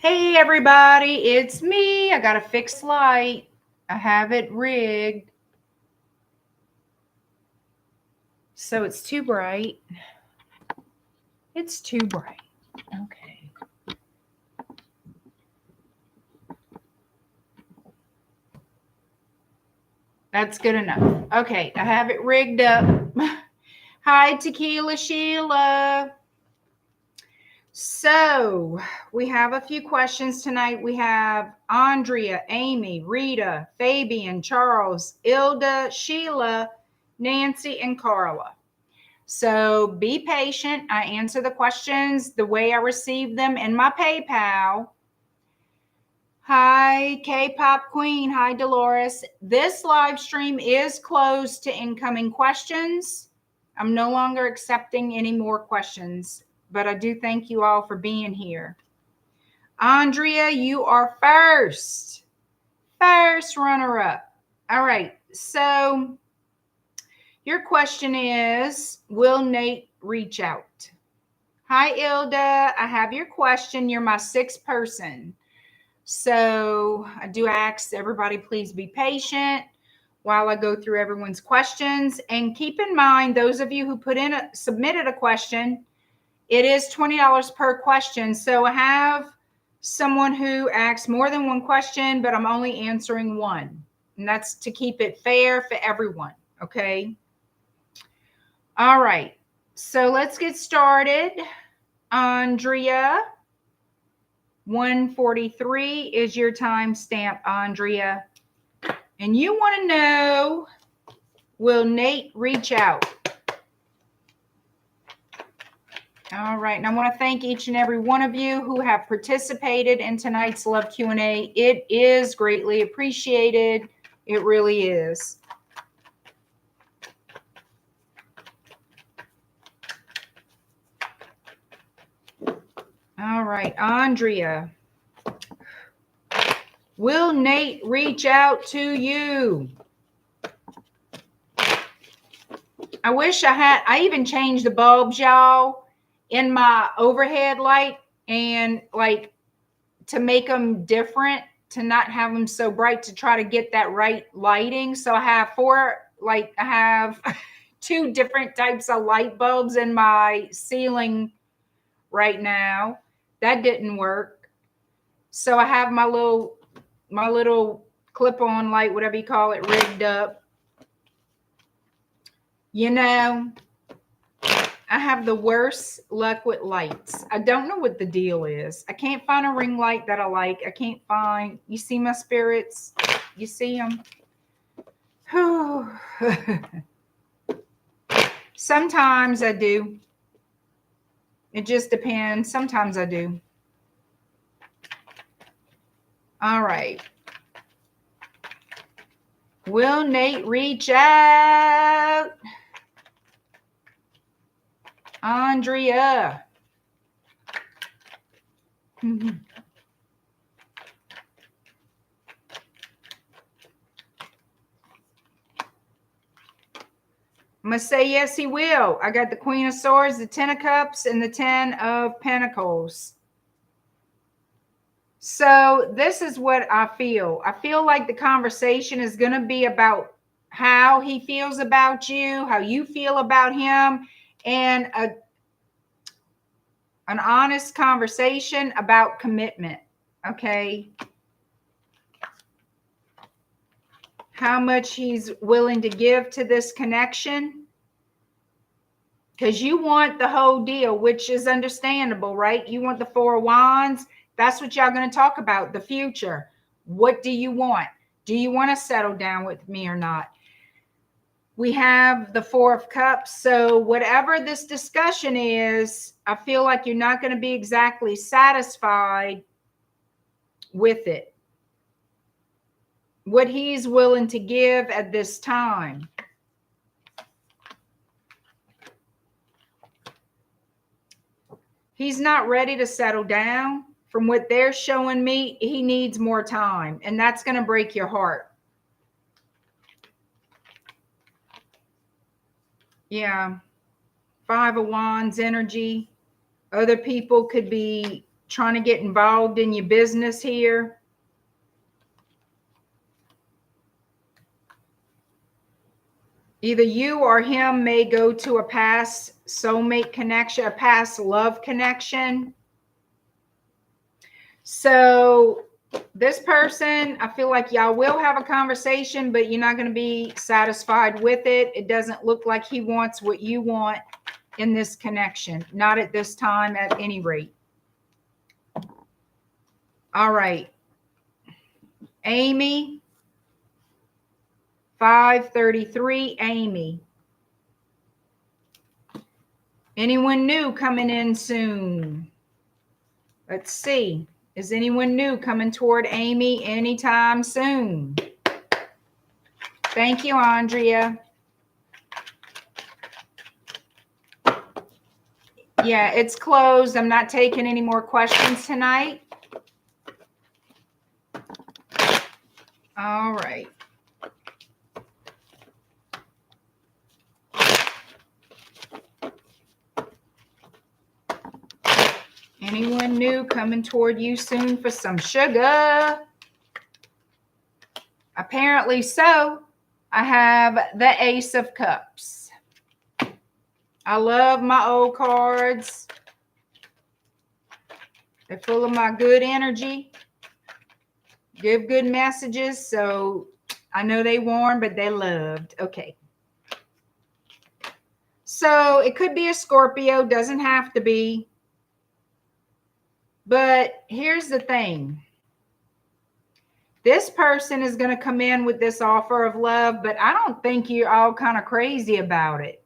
Hey everybody, it's me. I got a fixed light. I have it rigged. So it's too bright. It's too bright. Okay. That's good enough. Okay, I have it rigged up. Hi, Tequila Sheila. So we have a few questions tonight. We have Andrea, Amy, Rita, Fabian, Charles, ILDA, Sheila, Nancy, and Carla. So be patient. I answer the questions the way I receive them in my PayPal. Hi, K-Pop Queen. Hi, Dolores. This live stream is closed to incoming questions. I'm no longer accepting any more questions, but I do thank you all for being here. Andrea, you are first runner-up. All right, so your question is, will Nate reach out? Hi, ILDA. I have your question. You're my sixth person. So I do ask everybody, please be patient while I go through everyone's questions. And keep in mind, those of you who submitted a question, it is $20 per question. So I have someone who asks more than one question, but I'm only answering one. And that's to keep it fair for everyone. Okay. All right. So let's get started. Andrea, 1:43 is your timestamp, Andrea. And you want to know, will Nate reach out? All right. And I want to thank each and every one of you who have participated in tonight's Love Q&A. It is greatly appreciated. It really is. All right, Andrea. Will Nate reach out to you? I wish I even changed the bulbs, y'all, in my overhead light, and like to make them different, to not have them so bright, to try to get that right lighting. So I have two different types of light bulbs in my ceiling right now. That didn't work. So I have my little clip-on light, whatever you call it, rigged up. You know, I have the worst luck with lights. I don't know what the deal is. I can't find a ring light that I like. I can't find, you see my spirits? You see them? Sometimes I do. It just depends. Sometimes I do. All right. Will Nate reach out? Andrea. I'm going to say yes, he will. I got the Queen of Swords, the Ten of Cups, and the Ten of Pentacles. So this is what I feel. I feel like the conversation is going to be about how he feels about you, how you feel about him, and an honest conversation about commitment. Okay. How much he's willing to give to this connection. Because you want the whole deal, which is understandable, right? You want the Four of Wands. That's what y'all going to talk about, the future. What do you want? Do you want to settle down with me or not? We have the Four of Cups. So whatever this discussion is, I feel like you're not going to be exactly satisfied with it. What he's willing to give at this time. He's not ready to settle down. From what they're showing me, he needs more time, and that's going to break your heart. Yeah. Five of Wands energy. Other people could be trying to get involved in your business here. Either you or him may go to a past soulmate connection, a past love connection. So this person, I feel like y'all will have a conversation, but you're not going to be satisfied with it. It doesn't look like he wants what you want in this connection. Not at this time, at any rate. All right. Amy. 533, Amy. Anyone new coming in soon? Let's see. Is anyone new coming toward Amy anytime soon? Thank you, Andrea. Yeah, it's closed. I'm not taking any more questions tonight. All right. Anyone new coming toward you soon for some sugar? Apparently so. I have the Ace of Cups. I love my old cards. They're full of my good energy. Give good messages. So I know they warm, but they loved. Okay. So it could be a Scorpio. Doesn't have to be. But here's the thing. This person is going to come in with this offer of love, but I don't think you're all kind of crazy about it.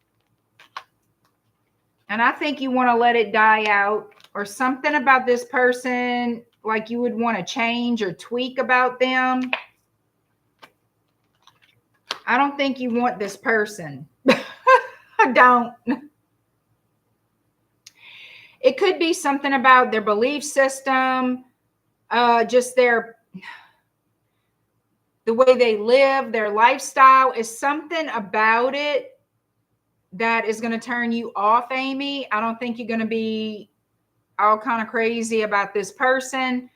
And I think you want to let it die out, or something about this person, like you would want to change or tweak about them. I don't think you want this person. I don't. It could be something about their belief system, just the way they live, their lifestyle is something about it that is going to turn you off, Amy. I don't think you're going to be all kind of crazy about this person.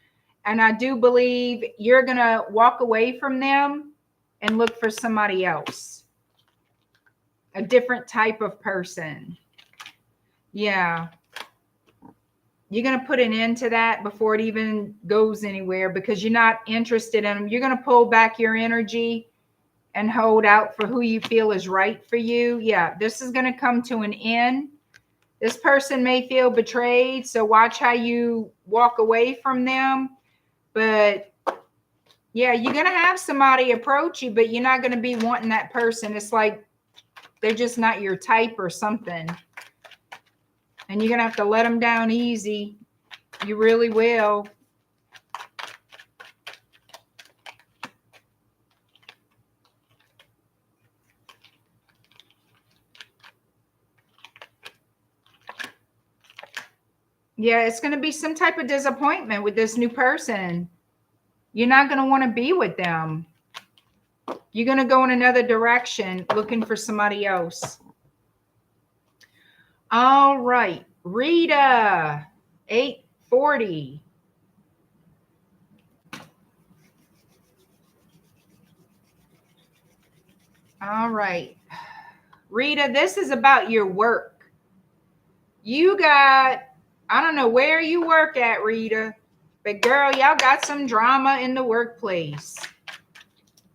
And I do believe you're going to walk away from them and look for somebody else, a different type of person. Yeah. You're going to put an end to that before it even goes anywhere, because you're not interested in them. You're going to pull back your energy and hold out for who you feel is right for you. Yeah, this is going to come to an end. This person may feel betrayed, so watch how you walk away from them. But yeah, you're going to have somebody approach you, but you're not going to be wanting that person. It's like they're just not your type or something. And you're going to have to let them down easy. You really will. Yeah, it's going to be some type of disappointment with this new person. You're not going to want to be with them. You're going to go in another direction looking for somebody else. All right. Rita, 840. All right. Rita, this is about your work. You got, I don't know where you work at, Rita, but girl, y'all got some drama in the workplace.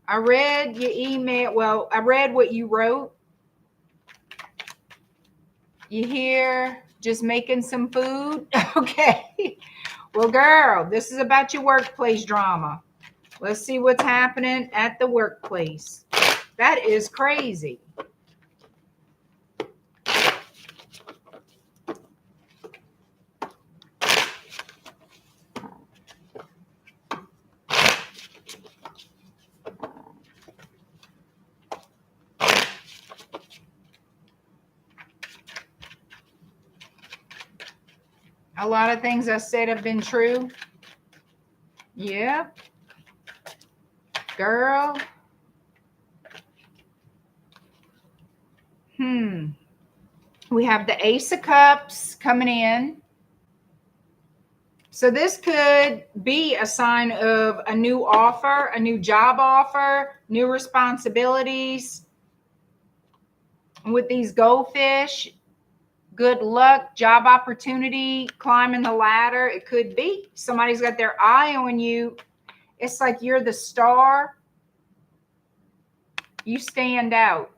I read your email. Well, I read what you wrote. You here just making some food? Okay. Well, girl, this is about your workplace drama. Let's see what's happening at the workplace. That is crazy. A lot of things I said have been true. Yeah. Girl. We have the Ace of Cups coming in. So this could be a sign of a new offer, a new job offer, new responsibilities. With these goldfish, good luck, job opportunity, climbing the ladder. It could be somebody's got their eye on you. It's like you're the star. You stand out.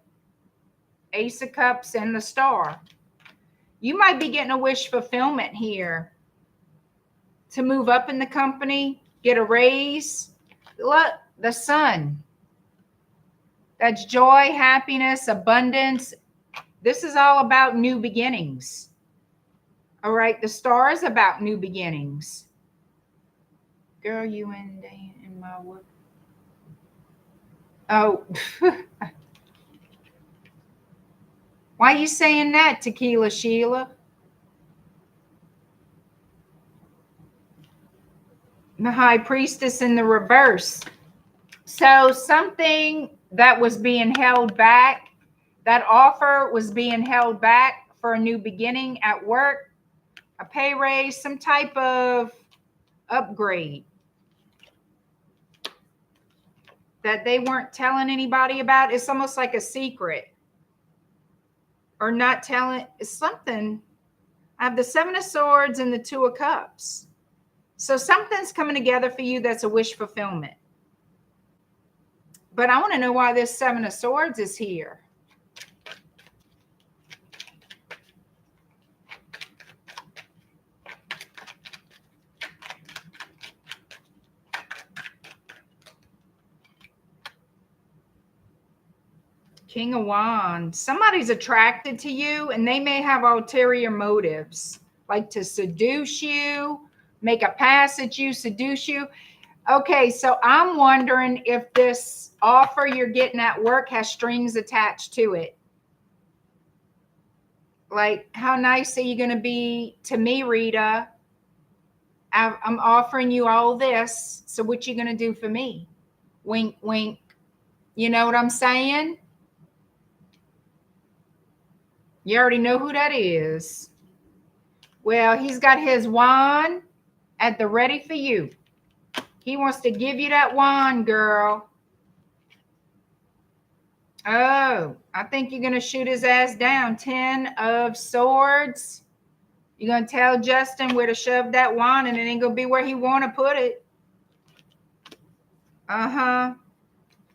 Ace of Cups and the star. You might be getting a wish fulfillment here to move up in the company, get a raise. Look, the sun. That's joy, happiness, abundance. This is all about new beginnings. All right, the star is about new beginnings. Girl, you in my work. Oh. Why are you saying that, Tequila Sheila? The High Priestess in the reverse. So something that was being held back, that offer was being held back for a new beginning at work, a pay raise, some type of upgrade that they weren't telling anybody about. It's almost like a secret. Or not telling. It's something. I have the Seven of Swords and the Two of Cups. So something's coming together for you that's a wish fulfillment. But I want to know why this Seven of Swords is here. King of Wands. Somebody's attracted to you and they may have ulterior motives, like to seduce you, make a pass at you, seduce you. Okay, so I'm wondering if this offer you're getting at work has strings attached to it. Like, how nice are you going to be to me, Rita? I'm offering you all this. So what you going to do for me? Wink, wink. You know what I'm saying? You already know who that is. Well, he's got his wand at the ready for you. He wants to give you that wand, girl. Oh, I think you're going to shoot his ass down. 10 of Swords. You're going to tell Justin where to shove that wand and it ain't going to be where he want to put it. Uh-huh.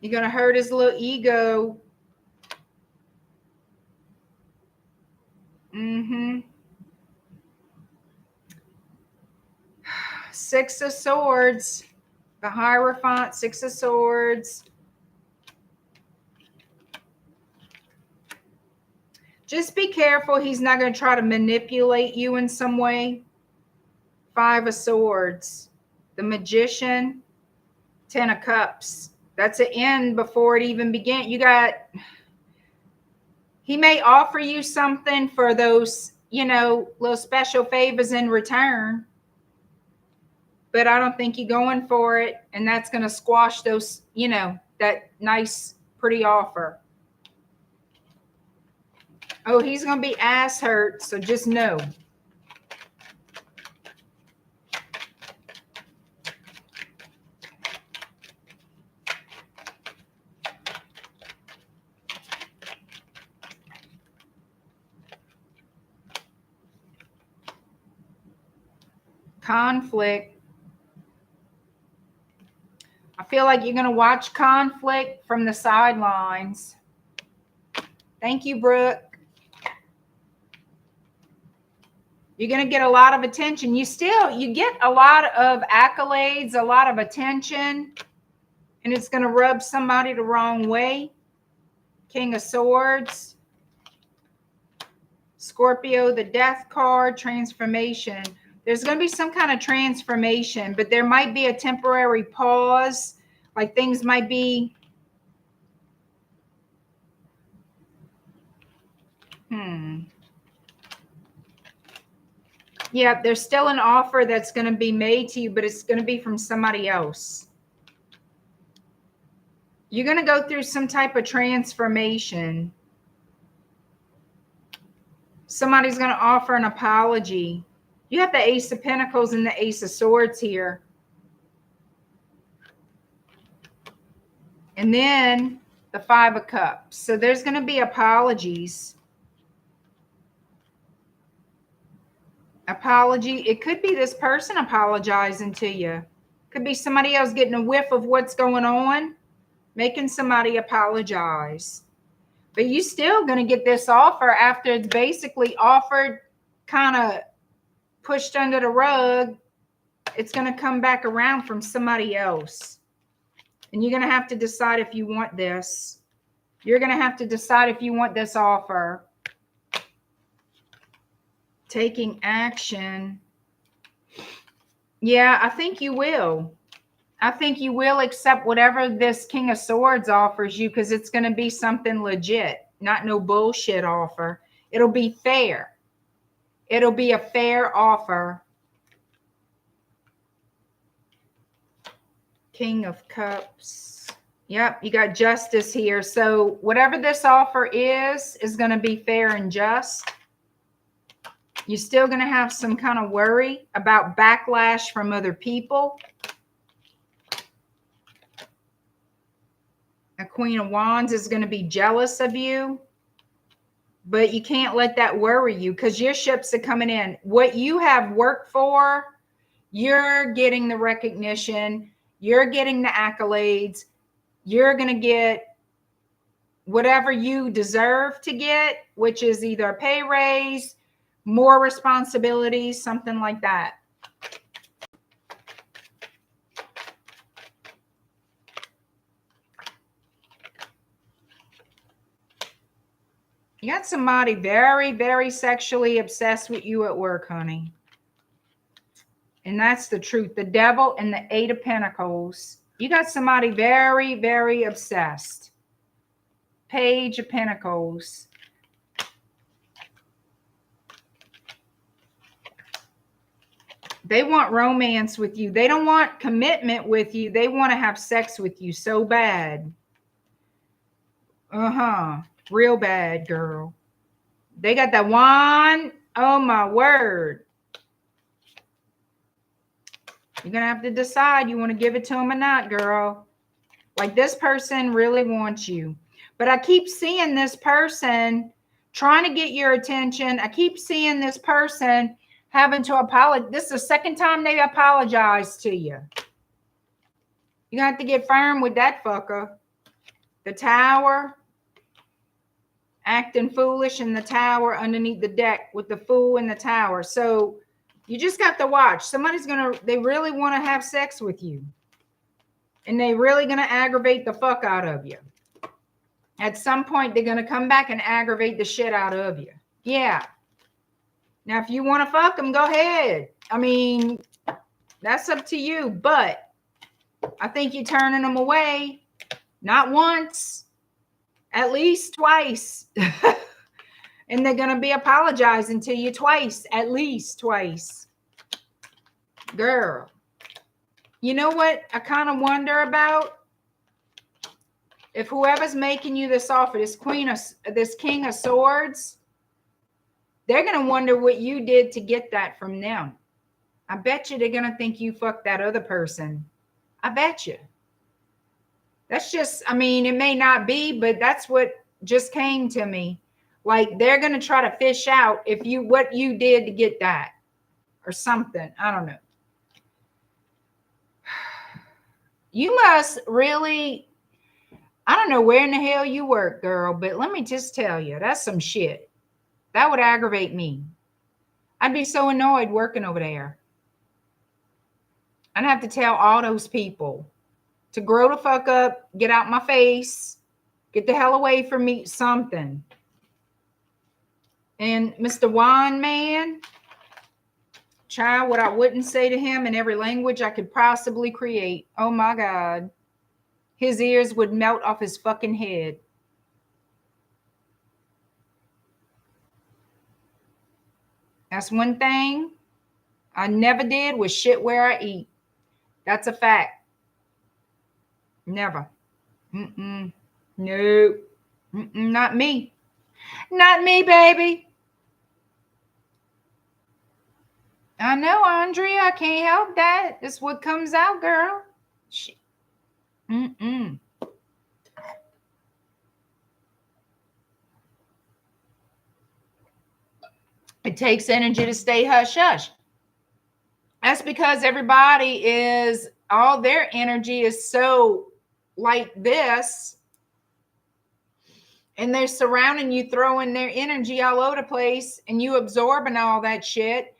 You're going to hurt his little ego. Mm-hmm. 6 of Swords. The Hierophant, 6 of Swords. Just be careful. He's not going to try to manipulate you in some way. 5 of Swords. The Magician, 10 of Cups. That's an end before it even began. You got... He may offer you something for those, you know, little special favors in return. But I don't think you're going for it. And that's going to squash those, you know, that nice, pretty offer. Oh, he's going to be ass hurt. So just know. Conflict. I feel like you're going to watch conflict from the sidelines. Thank you, Brooke. You're going to get a lot of attention. You get a lot of accolades, a lot of attention, and it's going to rub somebody the wrong way. King of Swords. Scorpio, the Death card, transformation. There's going to be some kind of transformation, but there might be a temporary pause. Like things might be, Yeah, there's still an offer that's going to be made to you, but it's going to be from somebody else. You're going to go through some type of transformation. Somebody's going to offer an apology. You have the Ace of Pentacles and the Ace of Swords here. And then the Five of Cups. So there's going to be apologies. Apology. It could be this person apologizing to you. Could be somebody else getting a whiff of what's going on, making somebody apologize. But you still going to get this offer after it's basically offered, kind of pushed under the rug. It's going to come back around from somebody else. And you're going to have to decide if you want this. You're going to have to decide if you want this offer. Taking action. Yeah, I think you will. I think you will accept whatever this King of Swords offers you, because it's going to be something legit, not no bullshit offer. It'll be fair. It'll be a fair offer. King of Cups. Yep, you got justice here. So whatever this offer is going to be fair and just. You're still going to have some kind of worry about backlash from other people. A Queen of Wands is going to be jealous of you. But you can't let that worry you, because your ships are coming in. What you have worked for, you're getting the recognition. You're getting the accolades. You're going to get whatever you deserve to get, which is either a pay raise, more responsibilities, something like that. You got somebody very, very sexually obsessed with you at work, honey. And that's the truth. The Devil and the Eight of Pentacles. You got somebody very, very obsessed. Page of Pentacles. They want romance with you. They don't want commitment with you. They want to have sex with you so bad. Real bad, girl. They got that wand. Oh, my word. You're going to have to decide you want to give it to them or not, girl. Like, this person really wants you. But I keep seeing this person trying to get your attention. I keep seeing this person having to apologize. This is the second time they apologize to you. You're going to have to get firm with that fucker. The Tower. Acting foolish in the Tower underneath the deck with the Fool in the Tower. So you just got to watch. Somebody's going to, they really want to have sex with you. And they really going to aggravate the fuck out of you. At some point, they're going to come back and aggravate the shit out of you. Yeah. Now, if you want to fuck them, go ahead. I mean, that's up to you. But I think you're turning them away. Not once. At least twice. And they're going to be apologizing to you twice. At least twice. Girl. You know what I kind of wonder about? If whoever's making you this offer, this King of Swords, they're going to wonder what you did to get that from them. I bet you they're going to think you fucked that other person. I bet you. That's just, I mean, it may not be, but that's what just came to me. Like, they're going to try to fish out what you did to get that or something. I don't know. You must really, I don't know where in the hell you work, girl, but let me just tell you, that's some shit. That would aggravate me. I'd be so annoyed working over there. I'd have to tell all those people to grow the fuck up, get out my face, get the hell away from me, something. And Mr. Wand Man, child, what I wouldn't say to him in every language I could possibly create. Oh my God. His ears would melt off his fucking head. That's one thing I never did was shit where I eat. That's a fact. Never. No. Not me. Not me, baby. I know, Andrea. I can't help that. It's what comes out, girl. It takes energy to stay hush hush. That's because everybody is, all their energy is so like this, and they're surrounding you, throwing their energy all over the place, and you absorbing all that shit.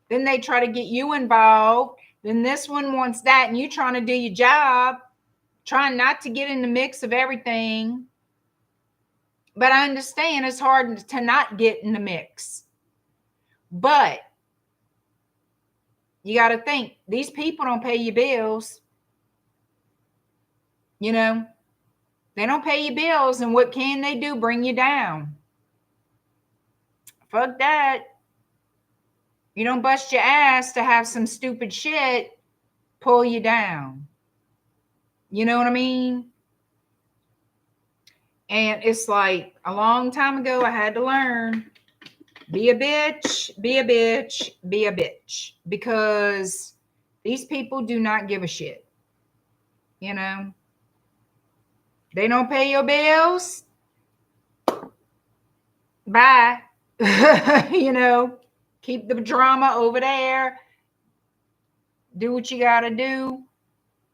Then they try to get you involved. Then this one wants that, and you trying to do your job, trying not to get in the mix of everything. But I understand it's hard to not get in the mix. But you got to think, these people don't pay your bills. You know, they don't pay your bills, and what can they do? Bring you down. Fuck that. You don't bust your ass to have some stupid shit pull you down. You know what I mean? And it's like a long time ago, I had to learn, be a bitch, be a bitch, be a bitch. Because these people do not give a shit. You know? They don't pay your bills. Bye. You know, keep the drama over there. Do what you got to do.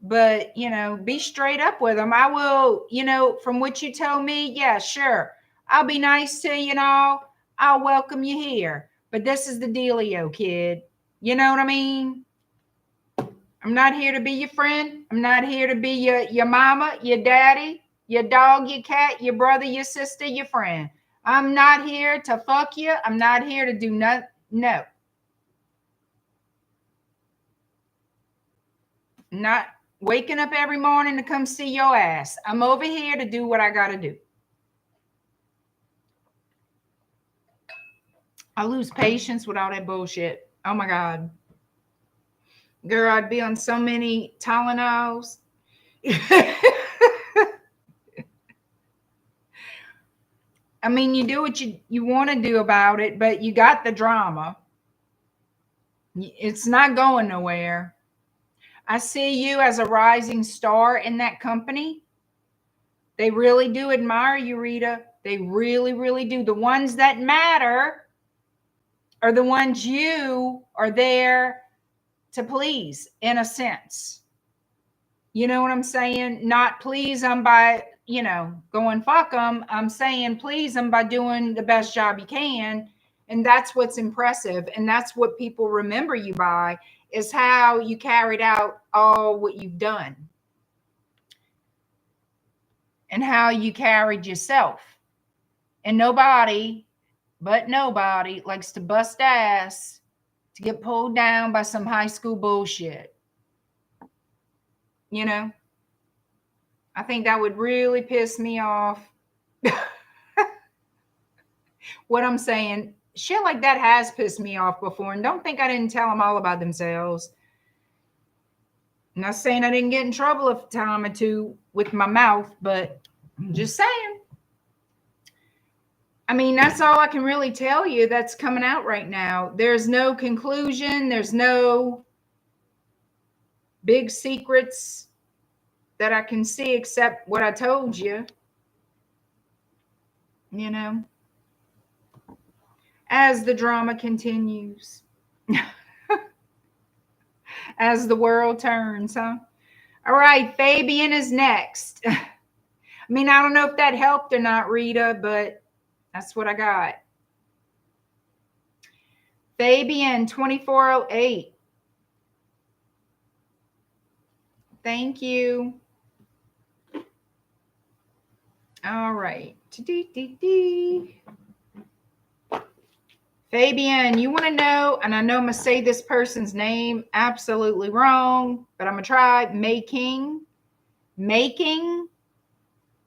But, you know, be straight up with them. I will, you know, from what you tell me, yeah, sure. I'll be nice to you and all. I'll welcome you here. But this is the dealio, kid. You know what I mean? I'm not here to be your friend. I'm not here to be your mama, your daddy, your dog, your cat, your brother, your sister, your friend. I'm not here to fuck you. I'm not here to do nothing. No. Not waking up every morning to come see your ass. I'm over here to do what I got to do. I lose patience with all that bullshit. Oh my God. Girl, I'd be on so many Tylenols. I mean, you do what you want to do about it, but you got the drama. It's not going nowhere. I see you as a rising star in that company. They really do admire you, Rita. They really, really do. The ones that matter are the ones you are there to please, in a sense. You know what I'm saying? Not please them by, you know, going fuck them. I'm saying please them by doing the best job you can. And that's what's impressive. And that's what people remember you by, is how you carried out all what you've done. And how you carried yourself. And nobody likes to bust ass to get pulled down by some high school bullshit. You know? I think that would really piss me off. What I'm saying, shit like that has pissed me off before. And don't think I didn't tell them all about themselves. I'm not saying I didn't get in trouble a time or two with my mouth, but I'm just saying. I mean, that's all I can really tell you that's coming out right now. There's no conclusion. There's no big secrets that I can see except what I told you. You know, as the drama continues, as the world turns, huh? All right, Fabian is next. I mean, I don't know if that helped or not, Rita, but that's what I got. Fabian, 2408. Thank you. All right. Fabian, you want to know, and I know I'm going to say this person's name absolutely wrong, but I'm going to try. Making.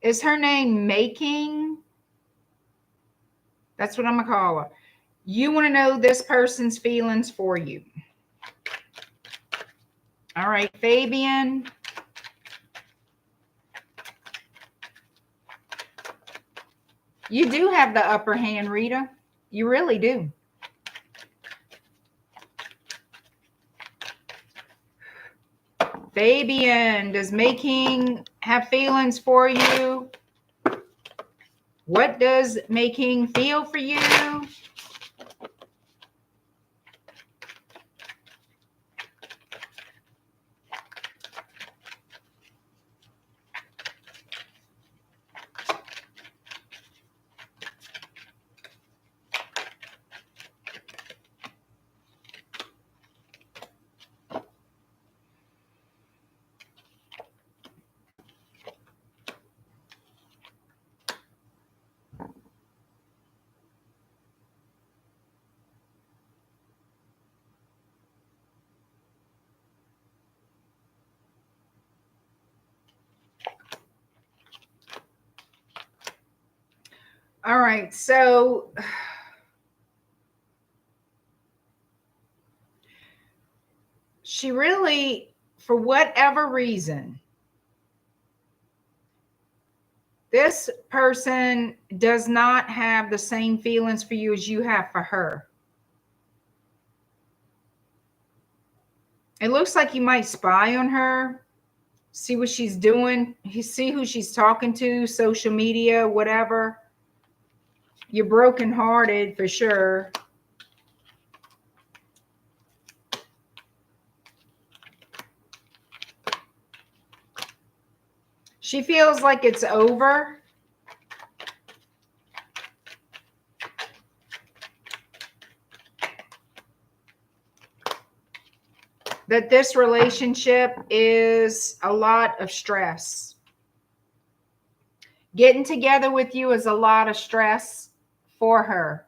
Is her name Making? That's what I'm going to call her. You want to know this person's feelings for you. All right, Fabian. You do have the upper hand, Rita. You really do. Fabian, does making have feelings for you? What does making feel for you? All right, so she really, for whatever reason, this person does not have the same feelings for you as you have for her. It looks like you might spy on her, see what she's doing, see who she's talking to, social media, whatever. You're brokenhearted for sure. She feels like it's over. That this relationship is a lot of stress. Getting together with you is a lot of stress for her.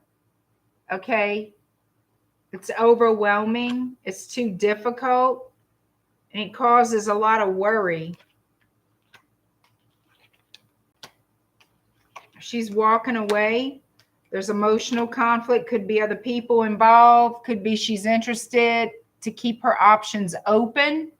Okay? It's overwhelming. It's too difficult. And it causes a lot of worry. She's walking away. There's emotional conflict. Could be other people involved. Could be she's interested to keep her options open.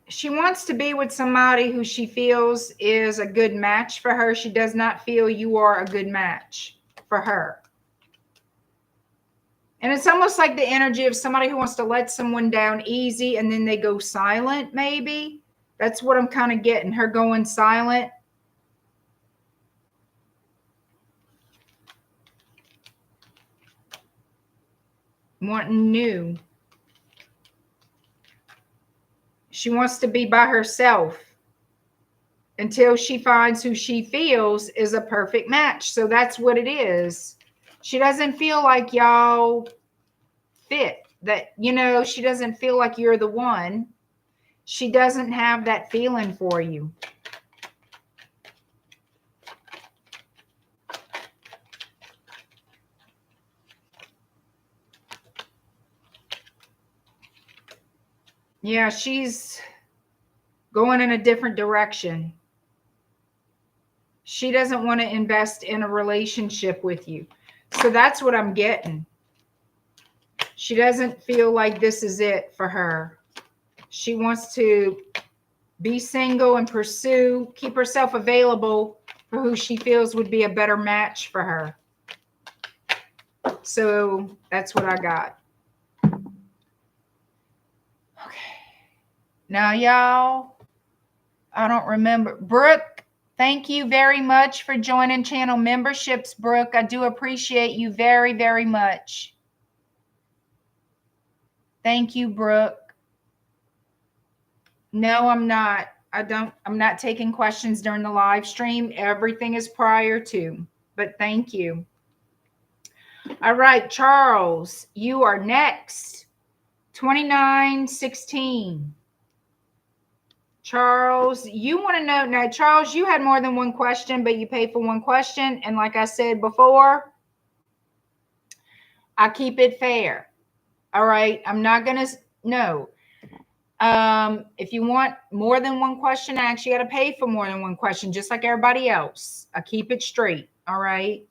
She wants to be with somebody who she feels is a good match for her. She does not feel you are a good match for her. And it's almost like the energy of somebody who wants to let someone down easy and then they go silent, maybe. That's what I'm kind of getting, her going silent. Wanting new. She wants to be by herself until she finds who she feels is a perfect match. So that's what it is. She doesn't feel like y'all fit. That, you know, she doesn't feel like you're the one. She doesn't have that feeling for you. Yeah, she's going in a different direction. She doesn't want to invest in a relationship with you. So that's what I'm getting. She doesn't feel like this is it for her. She wants to be single and pursue, keep herself available for who she feels would be a better match for her. So that's what I got. Okay. Now, y'all, I don't remember. Brooke, thank you very much for joining channel memberships, Brooke. I do appreciate you very, very much. Thank you, Brooke. No, I'm not. I'm not taking questions during the live stream. Everything is prior to, but thank you. All right, Charles, you are next. 2916. Charles, you want to know now, Charles, you had more than one question, but you paid for one question. And like I said before, I keep it fair. All right. I'm not going to, no. If you want more than one question, I actually got to pay for more than one question, just like everybody else. I keep it straight. All right.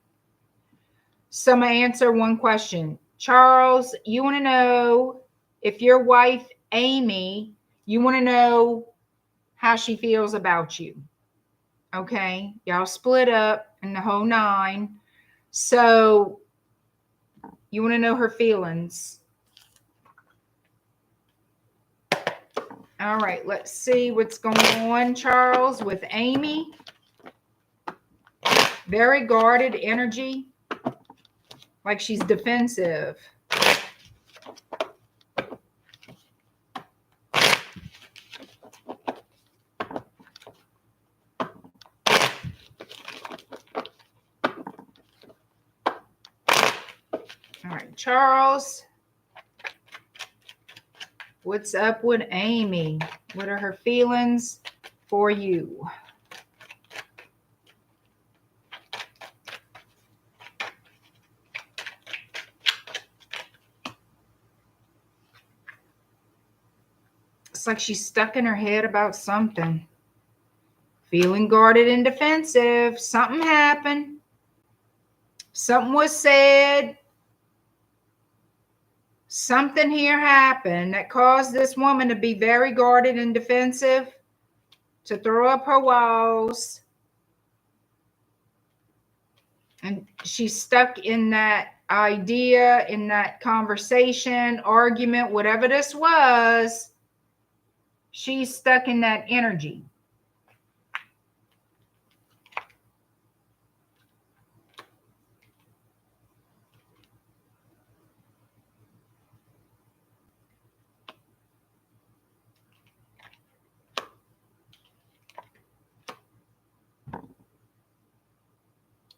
So I'm going to answer one question. Charles, you want to know if your wife, Amy, you want to know how she feels about you. Okay. Y'all split up in the whole nine. So You want to know her feelings. All right, let's see what's going on, Charles, with Amy. Very guarded energy, like she's defensive. All right, Charles. What's up with Amy? What are her feelings for you? It's like she's stuck in her head about something. Feeling guarded and defensive. Something happened. Something was said. Something here happened that caused this woman to be very guarded and defensive, to throw up her walls. And she's stuck in that idea, in that conversation, argument, whatever this was. She's stuck in that energy.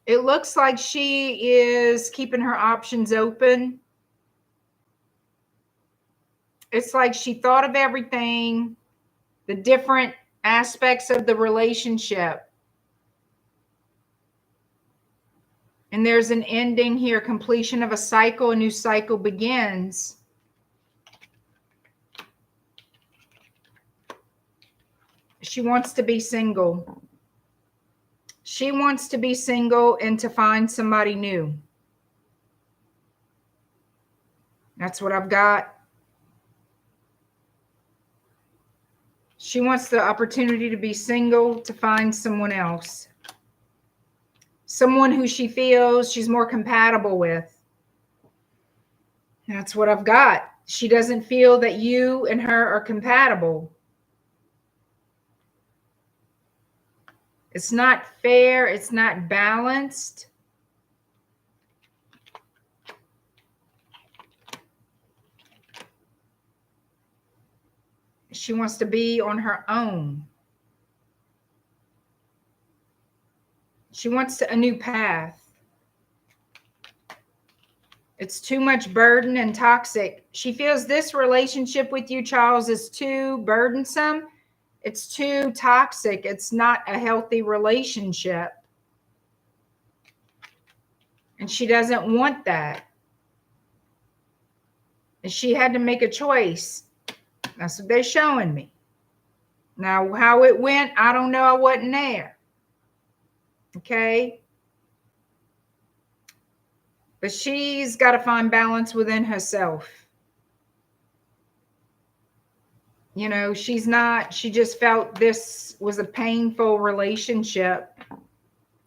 It looks like she is keeping her options open. It's like she thought of everything, the different aspects of the relationship. And there's an ending here, completion of a cycle, a new cycle begins. She wants to be single. She wants to be single and to find somebody new. That's what I've got. She wants the opportunity to be single, to find someone else. Someone who she feels she's more compatible with. That's what I've got. She doesn't feel that you and her are compatible. It's not fair. It's not balanced. She wants to be on her own. She wants a new path. It's too much burden and toxic. She feels this relationship with you, Charles, is too burdensome. It's too toxic. It's not a healthy relationship. And she doesn't want that. And she had to make a choice. That's what they're showing me. Now, how it went, I don't know. I wasn't there. Okay? But she's got to find balance within herself. You know, she just felt this was a painful relationship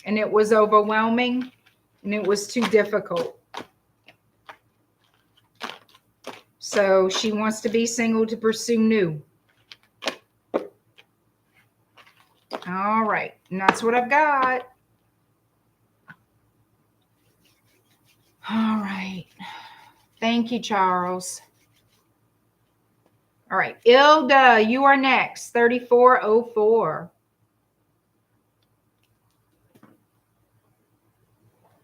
and it was overwhelming and it was too difficult. So she wants to be single to pursue new. All right. And that's what I've got. All right. Thank you, Charles. All right. ILDA, you are next. 3404.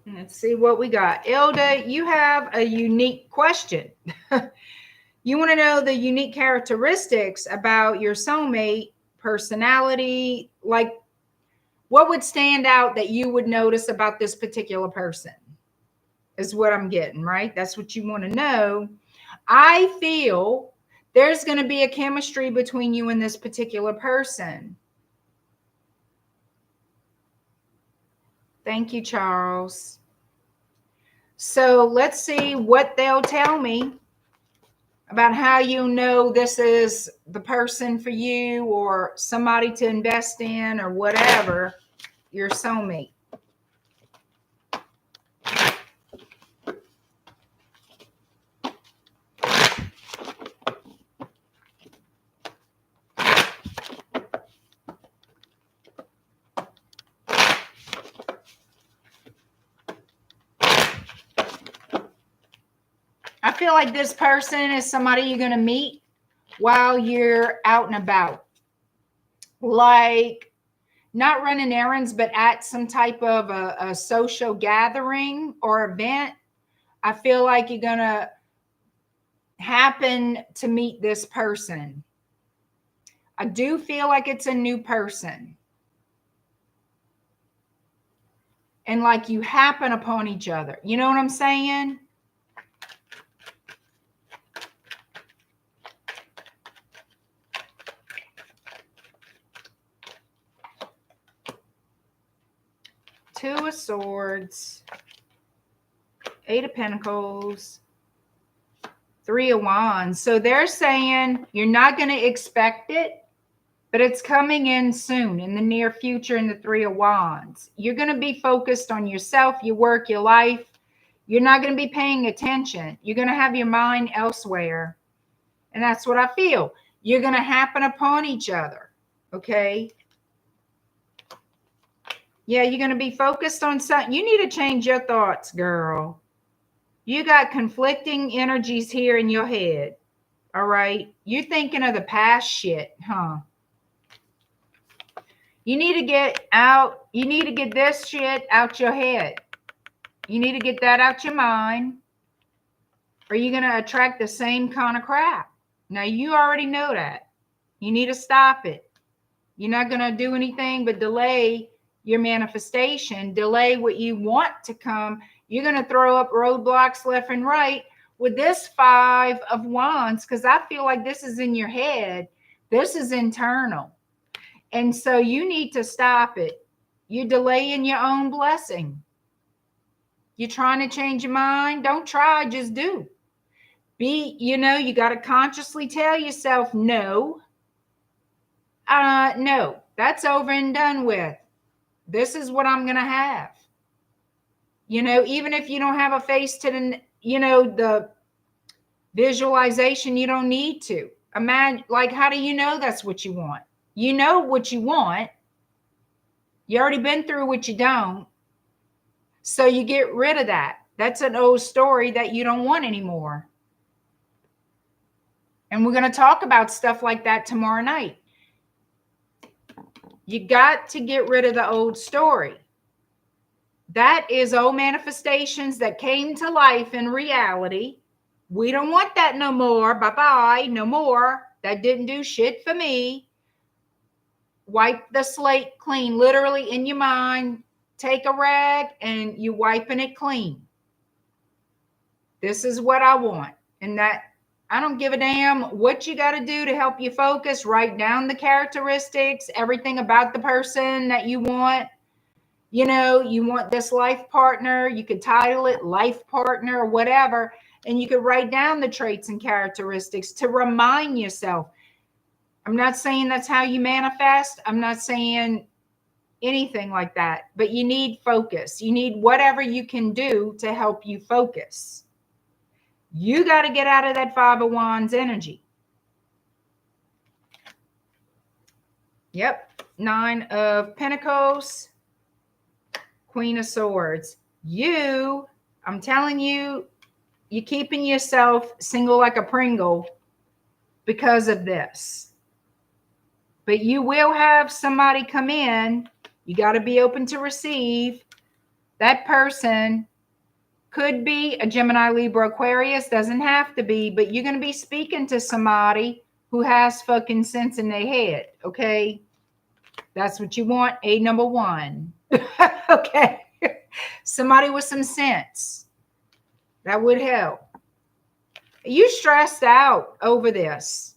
Let's see what we got. ILDA, you have a unique question. You want to know the unique characteristics about your soulmate, personality, like what would stand out that you would notice about this particular person is what I'm getting, right? That's what you want to know. I feel there's going to be a chemistry between you and this particular person. Thank you, Charles. So let's see what they'll tell me about how you know this is the person for you or somebody to invest in or whatever, your soulmate. I feel like this person is somebody you're going to meet while you're out and about. Like, not running errands, but at some type of a social gathering or event. I feel like you're going to happen to meet this person. I do feel like it's a new person. And like you happen upon each other. You know what I'm saying? Two of Swords, Eight of Pentacles, Three of Wands. So they're saying you're not going to expect it, but it's coming in soon, in the near future, in the Three of Wands. You're going to be focused on yourself, your work, your life. You're not going to be paying attention. You're going to have your mind elsewhere. And that's what I feel. You're going to happen upon each other. Okay? Yeah, you're going to be focused on something. You need to change your thoughts, girl. You got conflicting energies here in your head. All right? You're thinking of the past shit, huh? You need to get out. You need to get this shit out your head. You need to get that out your mind. Or you're going to attract the same kind of crap. Now, you already know that. You need to stop it. You're not going to do anything but delay your manifestation, delay what you want to come. You're going to throw up roadblocks left and right with this Five of Wands, because I feel like this is in your head. This is internal. And so you need to stop it. You're delaying your own blessing. You're trying to change your mind. Don't try, just do. You got to consciously tell yourself, no, that's over and done with. This is what I'm going to have. Even if you don't have a face to the visualization, you don't need to. Imagine, like, how do you know that's what you want? You know what you want. You already been through what you don't. So you get rid of that. That's an old story that you don't want anymore. And we're going to talk about stuff like that tomorrow night. You got to get rid of the old story. That is old manifestations that came to life in reality. We don't want that no more. Bye-bye. No more. That didn't do shit for me. Wipe the slate clean, literally in your mind. Take a rag and you wiping it clean. This is what I want. And that I don't give a damn what you got to do to help you focus. Write down the characteristics, everything about the person that you want. You want this life partner. You could title it life partner or whatever. And you could write down the traits and characteristics to remind yourself. I'm not saying that's how you manifest. I'm not saying anything like that. But you need focus. You need whatever you can do to help you focus. You got to get out of that Five of Wands energy. Yep. Nine of Pentacles. Queen of Swords. I'm telling you, you're keeping yourself single like a Pringle because of this. But you will have somebody come in. You got to be open to receive. That person could be a Gemini, Libra, Aquarius. Doesn't have to be, but you're going to be speaking to somebody who has fucking sense in their head. Okay. That's what you want. Number one. Okay. Somebody with some sense. That would help. You stressed out over this.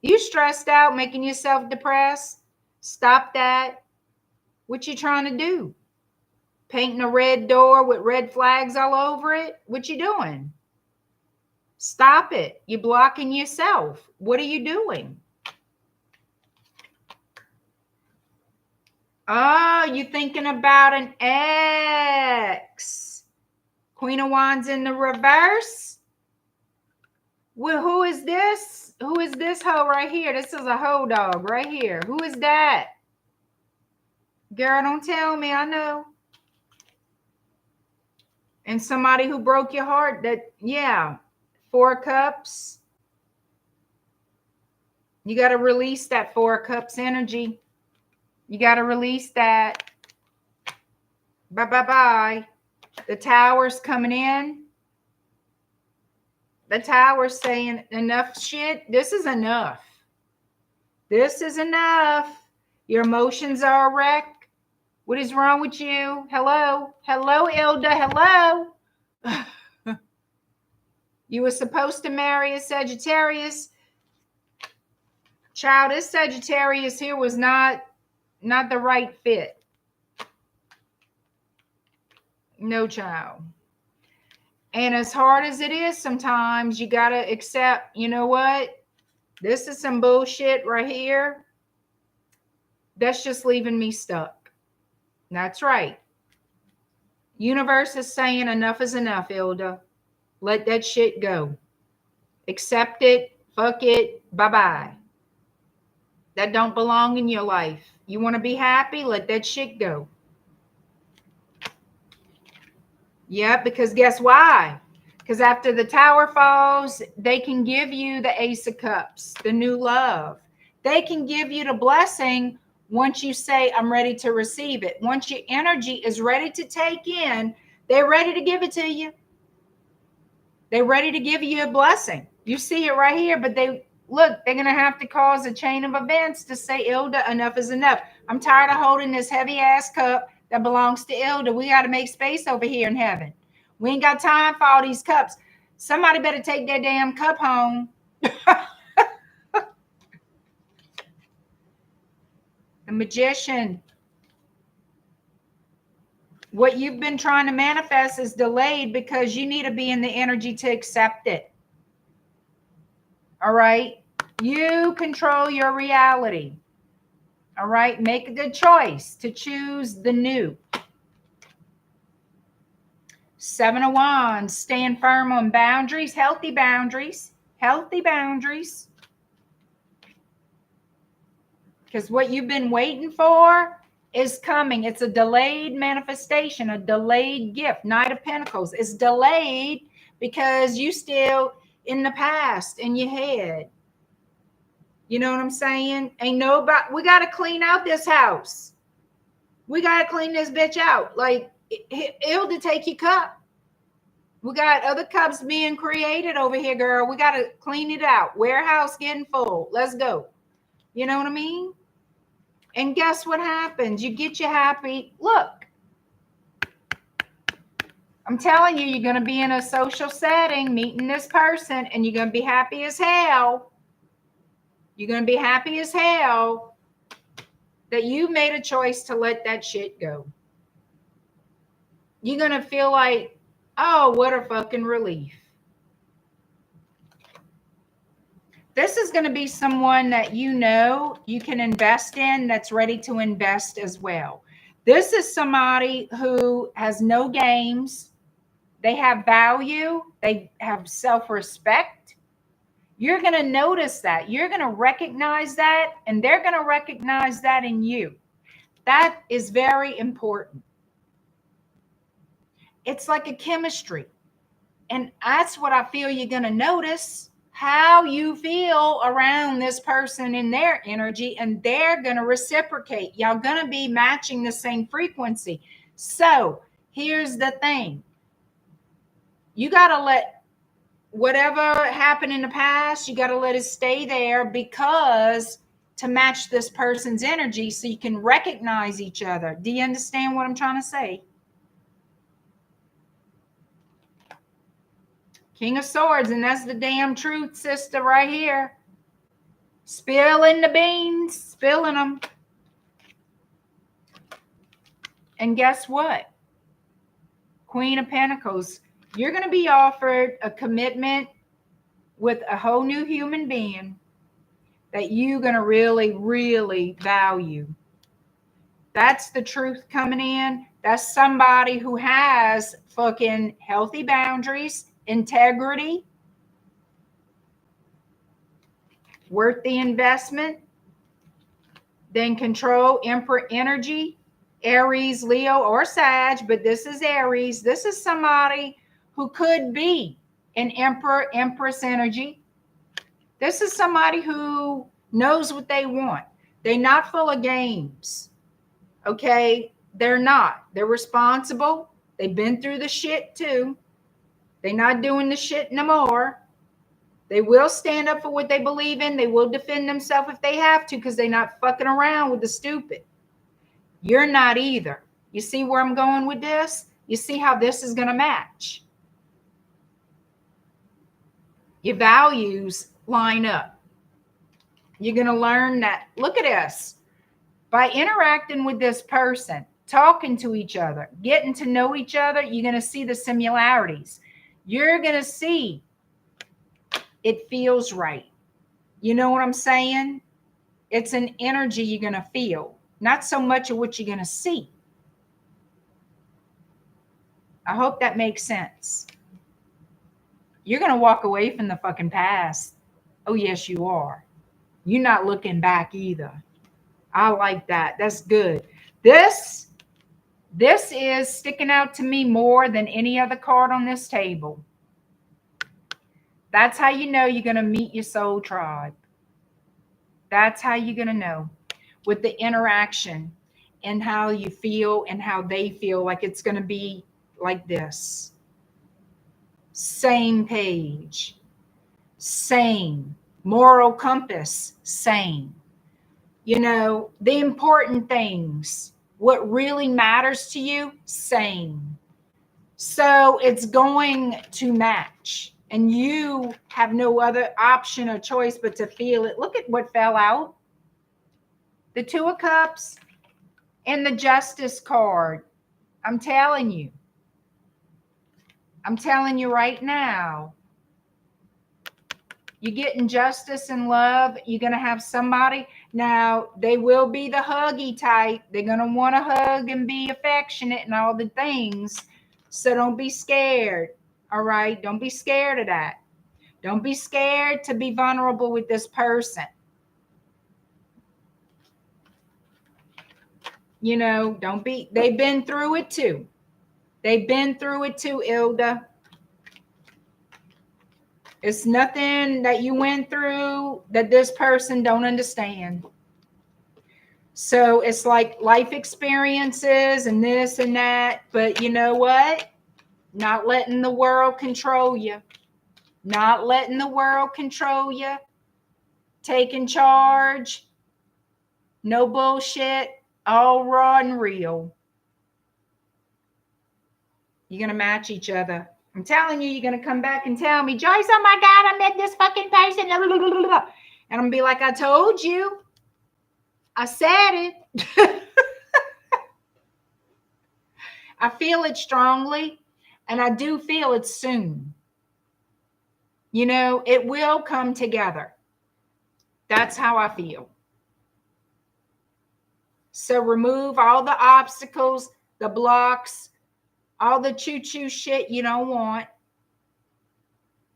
You stressed out, making yourself depressed. Stop that. What you trying to do? Painting a red door with red flags all over it? What you doing? Stop it. You're blocking yourself. What are you doing? Oh, you're thinking about an ex. Queen of Wands in the reverse. Well, who is this? Who is this hoe right here? This is a hoe dog right here. Who is that? Girl, don't tell me. I know. And somebody who broke your heart. Yeah. Four of Cups. You got to release that Four of Cups energy. You got to release that. Bye. The Tower's coming in. The Tower's saying enough shit. This is enough. This is enough. Your emotions are a wreck. What is wrong with you? Hello? Hello, ILDA. Hello? You were supposed to marry a Sagittarius. Child, this Sagittarius here was not the right fit. No, child. And as hard as it is sometimes, you got to accept, you know what? This is some bullshit right here. That's just leaving me stuck. That's right. Universe is saying enough is enough, ILDA. Let that shit go. Accept it. Fuck it. Bye-bye. That don't belong in your life. You want to be happy? Let that shit go. Yeah, because guess why? Because after the Tower falls, they can give you the Ace of Cups, the new love. They can give you the blessing once you say, I'm ready to receive it. Once your energy is ready to take in, they're ready to give it to you. They're ready to give you a blessing. You see it right here, but they're going to have to cause a chain of events to say, ILDA, enough is enough. I'm tired of holding this heavy-ass cup that belongs to ILDA. We got to make space over here in heaven. We ain't got time for all these cups. Somebody better take that damn cup home. The Magician. What you've been trying to manifest is delayed because you need to be in the energy to accept it. All right? You control your reality. All right? Make the choice to choose the new. Seven of Wands. Stand firm on boundaries. Healthy boundaries. Healthy boundaries. Because what you've been waiting for is coming. It's a delayed manifestation, a delayed gift. Knight of Pentacles. It's delayed because you still in the past, in your head. You know what I'm saying? Ain't nobody. We got to clean out this house. We got to clean this bitch out. Like, ILDA, take your cup. We got other cups being created over here, girl. We got to clean it out. Warehouse getting full. Let's go. You know what I mean? And guess what happens? You get you happy. Look, I'm telling you, you're going to be in a social setting, meeting this person, and you're going to be happy as hell. You're going to be happy as hell that you made a choice to let that shit go. You're going to feel like, oh, what a fucking relief. This is going to be someone that you know you can invest in that's ready to invest as well. This is somebody who has no games. They have value. They have self-respect. You're going to notice that. You're going to recognize that, and they're going to recognize that in you. That is very important. It's like a chemistry. And that's what I feel you're going to notice. How you feel around this person in their energy, and they're going to reciprocate. Y'all going to be matching the same frequency. So here's the thing. You got to let whatever happened in the past, you got to let it stay there, because to match this person's energy so you can recognize each other. Do you understand what I'm trying to say? King of Swords, and that's the damn truth, sister, right here. Spilling the beans, spilling them. And guess what? Queen of Pentacles. You're going to be offered a commitment with a whole new human being that you're going to really, really value. That's the truth coming in. That's somebody who has fucking healthy boundaries, integrity, worth the investment, then control, Emperor energy, Aries, Leo, or Sag, but this is Aries. This is somebody who could be and Emperor, Empress energy. This is somebody who knows what they want. They're not full of games. Okay? They're not. They're responsible. They've been through the shit too. They're not doing the shit no more. They will stand up for what they believe in. They will defend themselves if they have to, because they're not fucking around with the stupid. You're not either. You see where I'm going with this? You see how this is going to match? Your values line up. You're going to learn that. Look at this. By interacting with this person, talking to each other, getting to know each other, you're going to see the similarities. You're going to see it feels right. You know what I'm saying? It's an energy you're going to feel, not so much of what you're going to see. I hope that makes sense. You're going to walk away from the fucking past. Oh, yes, you are. You're not looking back either. I like that. That's good. This is sticking out to me more than any other card on this table. That's how you know you're going to meet your soul tribe. That's how you're going to know, with the interaction and how you feel and how they feel. Like it's going to be like this. Same page. Same. Moral compass. Same. You know, the important things, what really matters to you, same. So it's going to match. And you have no other option or choice but to feel it. Look at what fell out. The Two of Cups and the Justice card. I'm telling you. I'm telling you right now. You're getting justice and love. You're going to have somebody. Now, they will be the huggy type. They're going to want to hug and be affectionate and all the things. So don't be scared. All right? Don't be scared of that. Don't be scared to be vulnerable with this person. You know, don't be. They've been through it too. They've been through it too, ILDA. It's nothing that you went through that this person don't understand. So it's like life experiences and this and that. But you know what? Not letting the world control you. Not letting the world control you. Taking charge. No bullshit. All raw and real. You're going to match each other. I'm telling you, you're going to come back and tell me, Joyce, oh my God, I met this fucking person. And I'm going to be like, I told you. I said it. I feel it strongly. And I do feel it soon. You know, it will come together. That's how I feel. So remove all the obstacles, the blocks, all the choo-choo shit you don't want,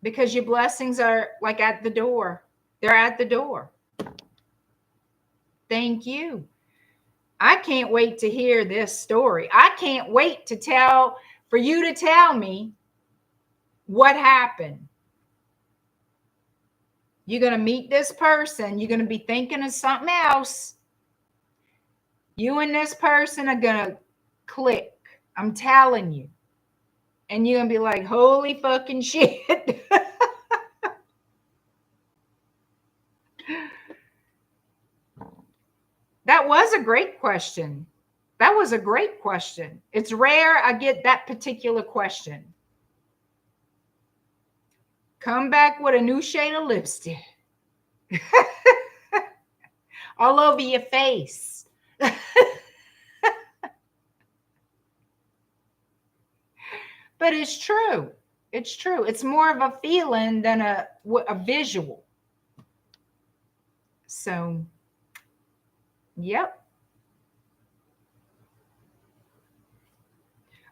because your blessings are like at the door. They're at the door. Thank you. I can't wait to hear this story. I can't wait for you to tell me what happened. You're going to meet this person. You're going to be thinking of something else. You and this person are going to click. I'm telling you. And you're going to be like, holy fucking shit. That was a great question. That was a great question. It's rare I get that particular question. Come back with a new shade of lipstick. All over your face. But it's true. It's true. It's more of a feeling than a visual. So, yep.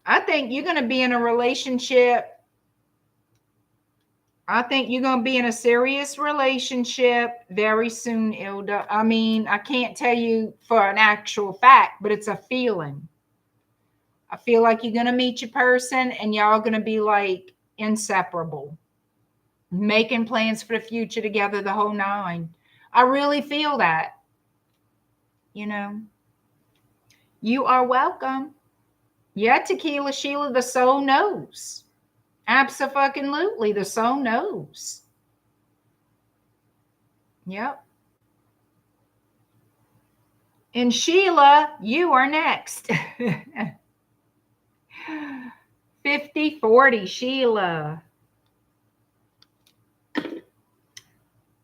I think you're going to be in a relationship. I think you're going to be in a serious relationship very soon, ILDA. I mean, I can't tell you for an actual fact, but it's a feeling. I feel like you're going to meet your person and y'all going to be like inseparable. making plans for the future together, the whole nine. I really feel that, you know. You are welcome. Yeah, Tequila Sheila, the soul knows. Abso-fucking-lutely, the soul knows. Yep. And Sheila, you are next. 50-40, Sheila.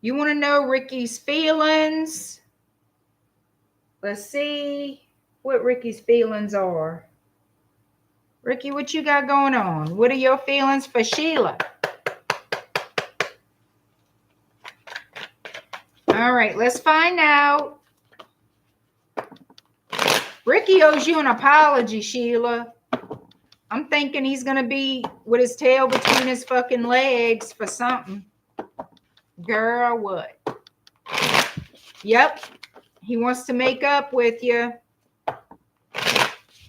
You want to know Ricky's feelings? Let's see what Ricky's feelings are. Ricky, what you got going on? What are your feelings for Sheila? All right, let's find out. Ricky owes you an apology, Sheila. I'm thinking he's going to be with his tail between his fucking legs for something. Girl, what? Yep. He wants to make up with you.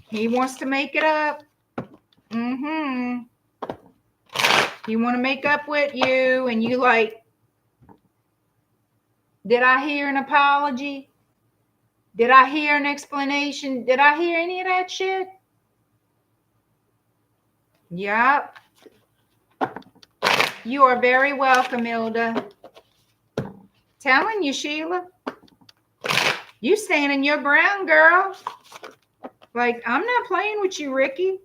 He wants to make it up. Mm-hmm. He want to make up with you, and you like, did I hear an apology? Did I hear an explanation? Did I hear any of that shit? Yep. You are very welcome, ILDA. Telling you, Sheila. You standing your ground, girl. Like, I'm not playing with you, Ricky.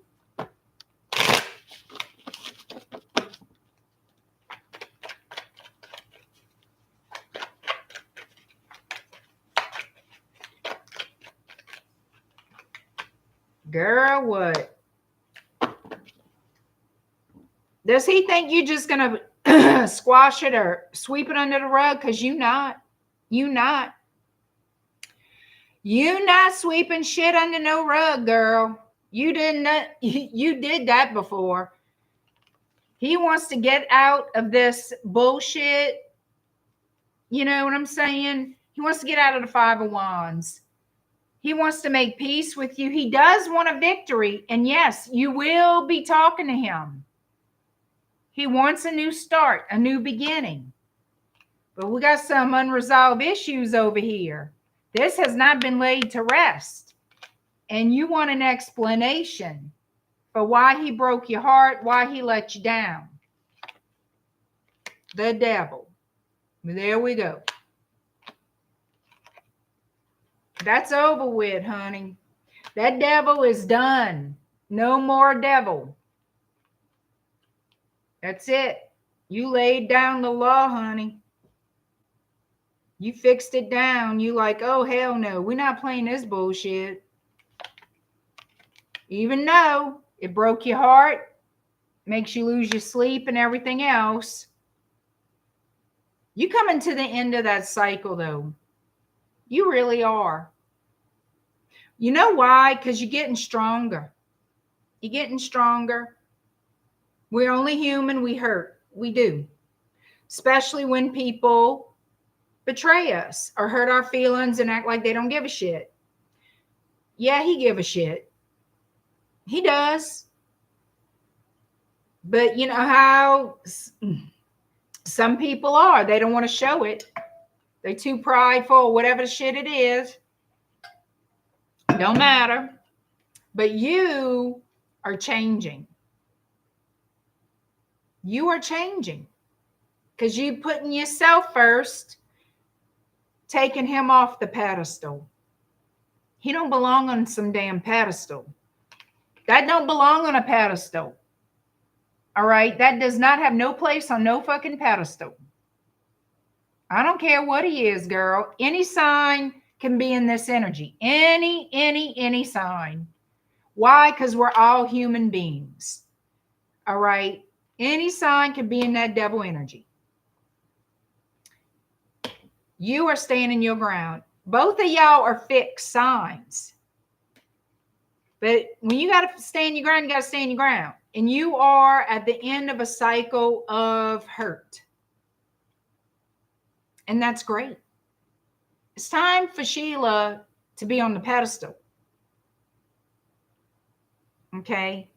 Girl, what? Does he think you're just going to squash it or sweep it under the rug? Because you not. You not. You not sweeping shit under no rug, girl. You didn't. You did that before. He wants to get out of this bullshit. You know what I'm saying? He wants to get out of the Five of Wands. He wants to make peace with you. He does want a victory. And yes, you will be talking to him. He wants a new start, a new beginning. But we got some unresolved issues over here. This has not been laid to rest. And you want an explanation for why he broke your heart, why he let you down. The devil. There we go. That's over with, honey. That devil is done. No more devil. That's it. You laid down the law, honey. You fixed it down. You like, oh, hell no. We're not playing this bullshit. Even though it broke your heart, makes you lose your sleep and everything else. You coming to the end of that cycle, though. You really are. You know why? Because you're getting stronger. You're getting stronger. We're only human. We hurt. We do. Especially when people betray us or hurt our feelings and act like they don't give a shit. Yeah, he give a shit. He does. But you know how some people are. They don't want to show it. They're too prideful, whatever the shit it is. Don't matter. But you are changing. You are changing. Because you putting yourself first, taking him off the pedestal. He don't belong on some damn pedestal. That don't belong on a pedestal. All right? That does not have no place on no fucking pedestal. I don't care what he is, girl. Any sign can be in this energy. Any sign. Why? Because we're all human beings. All right? Any sign can be in that devil energy. You are standing your ground. Both of y'all are fixed signs. But when you got to stand your ground, you got to stand your ground. And you are at the end of a cycle of hurt. And that's great. It's time for Sheila to be on the pedestal. Okay?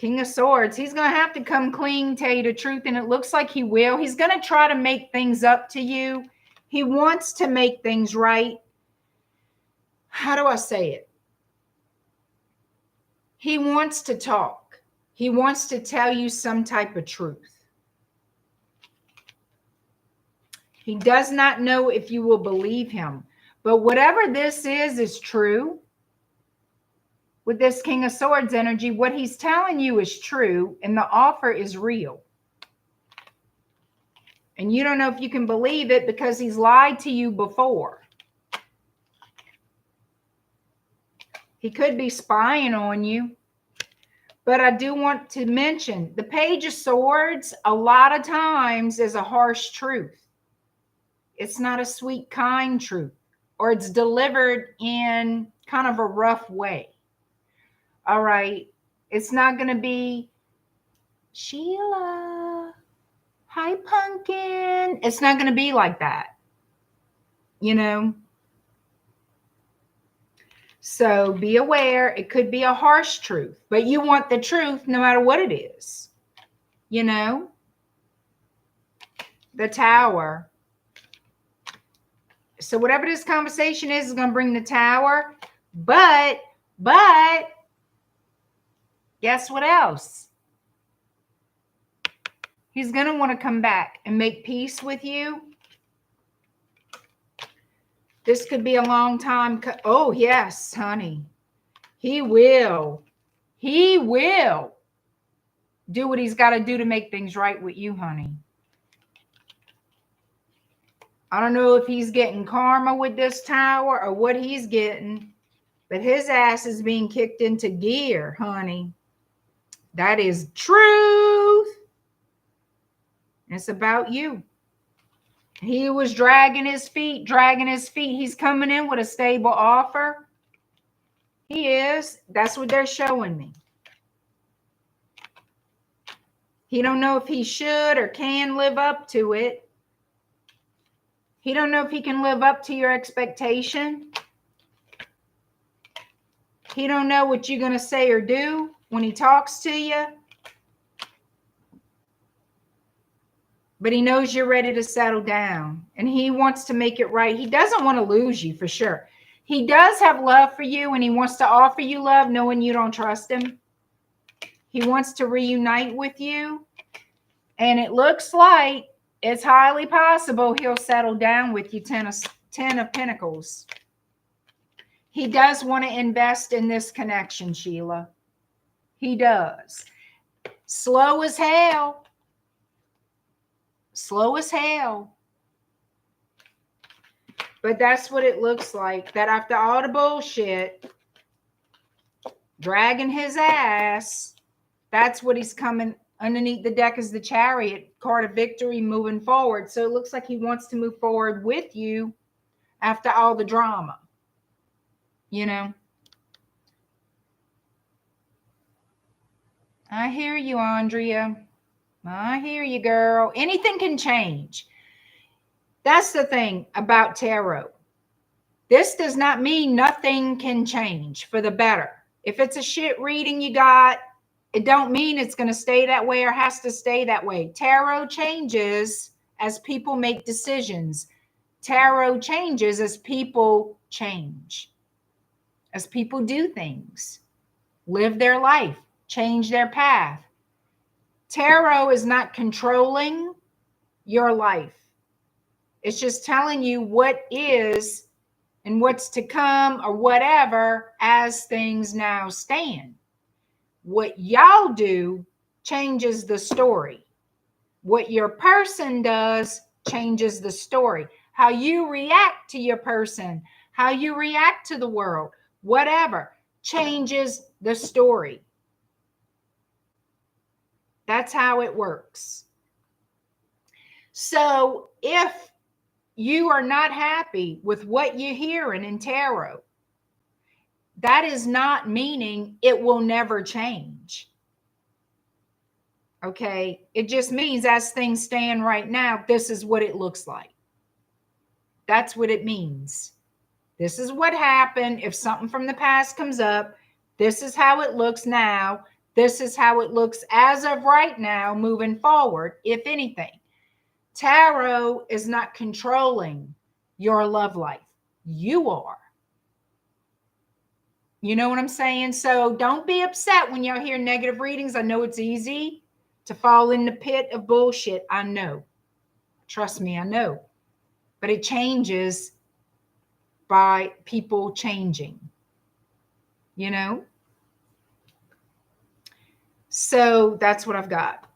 King of Swords. He's going to have to come clean, tell you the truth, and it looks like he will. He's going to try to make things up to you. He wants to make things right. How do I say it? He wants to talk. He wants to tell you some type of truth. He does not know if you will believe him. But whatever this is true. With this King of Swords energy, what he's telling you is true, and the offer is real. And you don't know if you can believe it because he's lied to you before. He could be spying on you. But I do want to mention the Page of Swords a lot of times is a harsh truth. It's not a sweet, kind truth, or it's delivered in kind of a rough way. All right. It's not going to be, Sheila, hi, pumpkin. It's not going to be like that, you know. So be aware. It could be a harsh truth, but you want the truth no matter what it is, you know. The Tower. So whatever this conversation is going to bring the Tower. But guess what else? He's going to want to come back and make peace with you. This could be a long time. Oh, yes, honey. He will. He will do what he's got to do to make things right with you, honey. I don't know if he's getting karma with this Tower or what he's getting, but his ass is being kicked into gear, honey. That is truth. It's about you. He was dragging his feet. He's coming in with a stable offer. He is. That's what they're showing me. He don't know if he should or can live up to it. He don't know if he can live up to your expectation. He don't know what you're going to say or do when he talks to you. But he knows you're ready to settle down. And he wants to make it right. He doesn't want to lose you for sure. He does have love for you, and he wants to offer you love knowing you don't trust him. He wants to reunite with you. And it looks like it's highly possible he'll settle down with you. Ten of Pentacles. He does want to invest in this connection, Sheila. He does. Slow as hell. Slow as hell. But that's what it looks like. That after all the bullshit, dragging his ass, that's what he's coming. Underneath the deck is the Chariot, card of victory, moving forward. So it looks like he wants to move forward with you after all the drama. You know? I hear you, Andrea. I hear you, girl. Anything can change. That's the thing about tarot. This does not mean nothing can change for the better. If it's a shit reading you got, it don't mean it's going to stay that way or has to stay that way. Tarot changes as people make decisions. Tarot changes as people change. As people do things. Live their life. Change their path. Tarot is not controlling your life. It's just telling you what is and what's to come or whatever as things now stand. What y'all do changes the story. What your person does changes the story. How you react to your person, how you react to the world, whatever, changes the story. That's how it works. So if you are not happy with what you're hearing in tarot, that is not meaning it will never change. Okay? It just means as things stand right now, this is what it looks like. That's what it means. This is what happened. If something from the past comes up, this is how it looks now. This is how it looks as of right now, moving forward, if anything. Tarot is not controlling your love life. You are. You know what I'm saying? So don't be upset when y'all hear negative readings. I know it's easy to fall in the pit of bullshit. I know. Trust me, I know. But it changes by people changing. You know? So that's what I've got.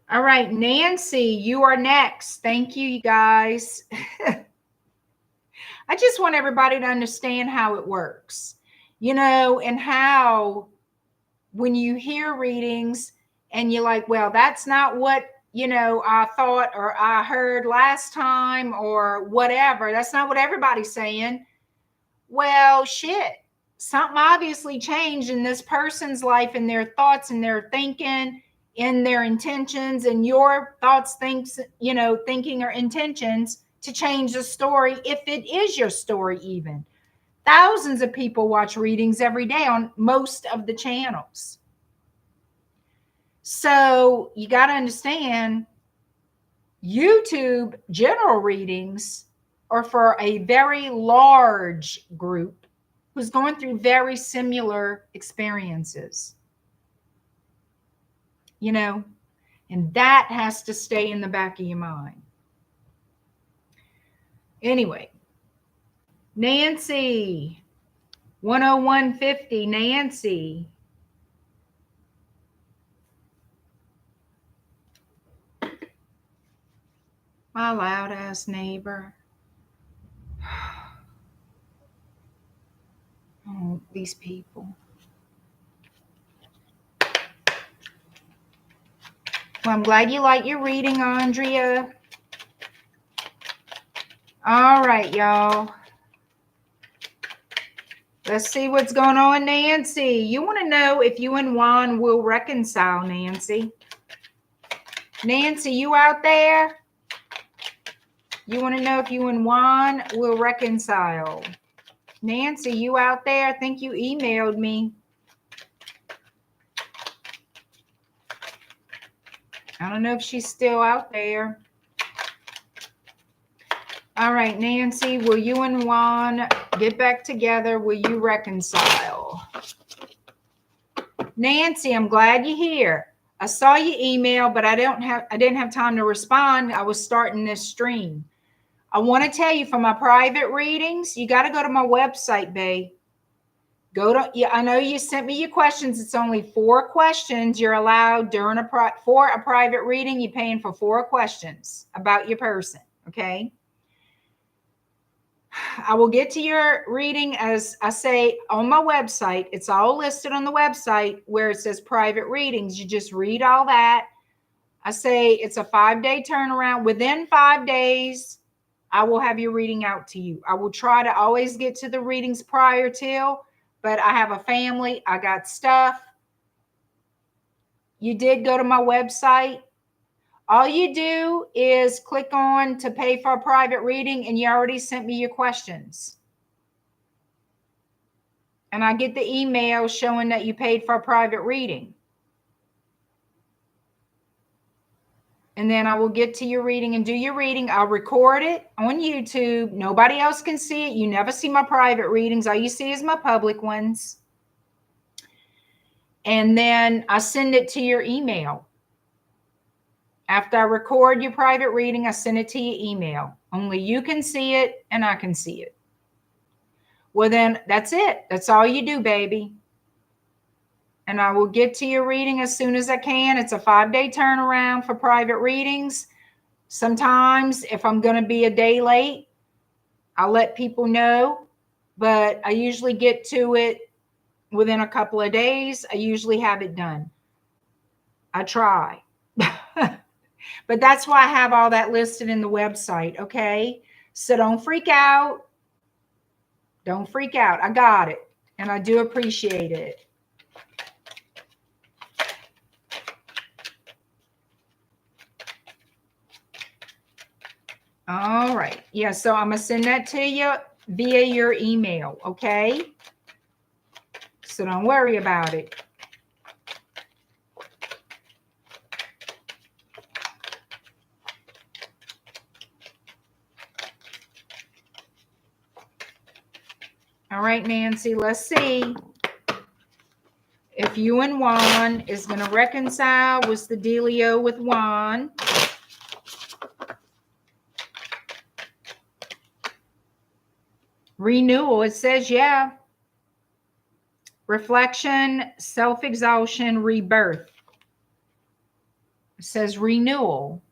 All right, Nancy, you are next. Thank you, you guys. I just want everybody to understand how it works, you know, and how when you hear readings and you're like, well, that's not what, you know, I thought or I heard last time or whatever. That's not what everybody's saying. Well, shit. Something obviously changed in this person's life and their thoughts and their thinking and their intentions and your thoughts, thinking or intentions to change the story, if it is your story even. Thousands of people watch readings every day on most of the channels. So you got to understand, YouTube general readings are for a very large group who's going through very similar experiences. You know, and that has to stay in the back of your mind. Anyway, Nancy, 10150, Nancy. My loud ass neighbor. Oh, these people. Well, I'm glad you like your reading, Andrea. All right, y'all. Let's see what's going on, Nancy. You want to know if you and Juan will reconcile, Nancy. Nancy, you out there? You want to know if you and Juan will reconcile. Nancy, you out there? I think you emailed me. I don't know if she's still out there. All right, Nancy, will you and Juan get back together? Will you reconcile? Nancy, I'm glad you're here. I saw your email, but I didn't have time to respond. I was starting this stream. I want to tell you, for my private readings, you got to go to my website, babe. I know you sent me your questions. It's only 4 questions you're allowed during for a private reading. You're paying for 4 questions about your person, okay? I will get to your reading, as I say, on my website. It's all listed on the website where it says private readings. You just read all that. I say it's a 5-day turnaround. Within 5 days, I will have your reading out to you. I will try to always get to the readings prior to, but I have a family. I got stuff. You did go to my website. All you do is click on to pay for a private reading, and you already sent me your questions. And I get the email showing that you paid for a private reading. And then I will get to your reading and do your reading. I'll record it on YouTube. Nobody else can see it. You never see my private readings. All you see is my public ones. And then I send it to your email. After I record your private reading, I send it to your email. Only you can see it and I can see it. Well, then that's it. That's all you do, baby. And I will get to your reading as soon as I can. It's a 5-day turnaround for private readings. Sometimes if I'm going to be a day late, I'll let people know. But I usually get to it within a couple of days. I usually have it done. I try. But that's why I have all that listed in the website, okay? So don't freak out. Don't freak out. I got it. And I do appreciate it. All right. Yeah, so I'm going to send that to you via your email, okay? So don't worry about it. All right, Nancy, let's see if you and Juan is going to reconcile. What's the dealio with Juan? Renewal. It says, yeah. Reflection, self-exhaustion, rebirth. It says renewal.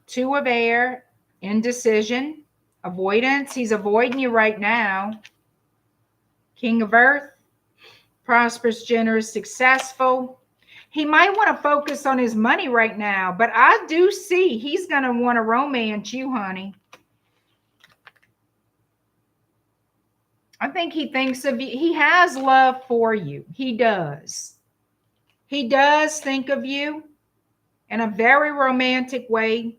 Two of air, indecision, avoidance. He's avoiding you right now. King of earth, prosperous, generous, successful. He might want to focus on his money right now, but I do see he's going to want to romance you, honey. I think he thinks of you. He has love for you. He does. He does think of you in a very romantic way.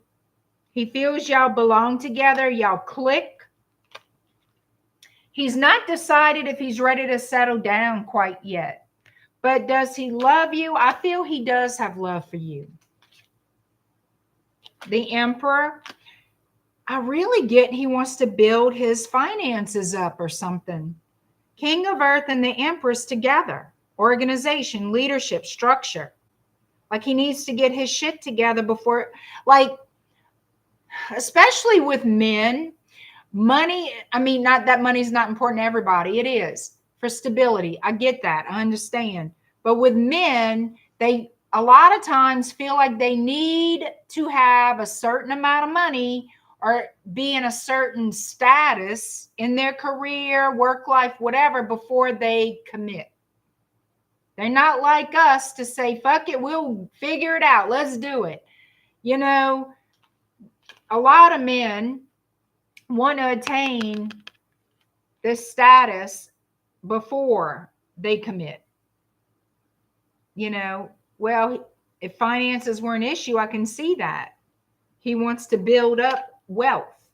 He feels y'all belong together. Y'all click. He's not decided if he's ready to settle down quite yet. But does he love you? I feel he does have love for you. The Emperor. I really get he wants to build his finances up or something. King of Earth and the Empress together. Organization, leadership, structure. Like he needs to get his shit together before, like, especially with men, money, I mean, not that money's not important to everybody. It is for stability. I get that. I understand. But with men, they a lot of times feel like they need to have a certain amount of money or be in a certain status in their career, work life, whatever, before they commit. They're not like us to say, fuck it, we'll figure it out. Let's do it. You know, a lot of men want to attain this status before they commit. You know, well, if finances were an issue, I can see that. He wants to build up wealth.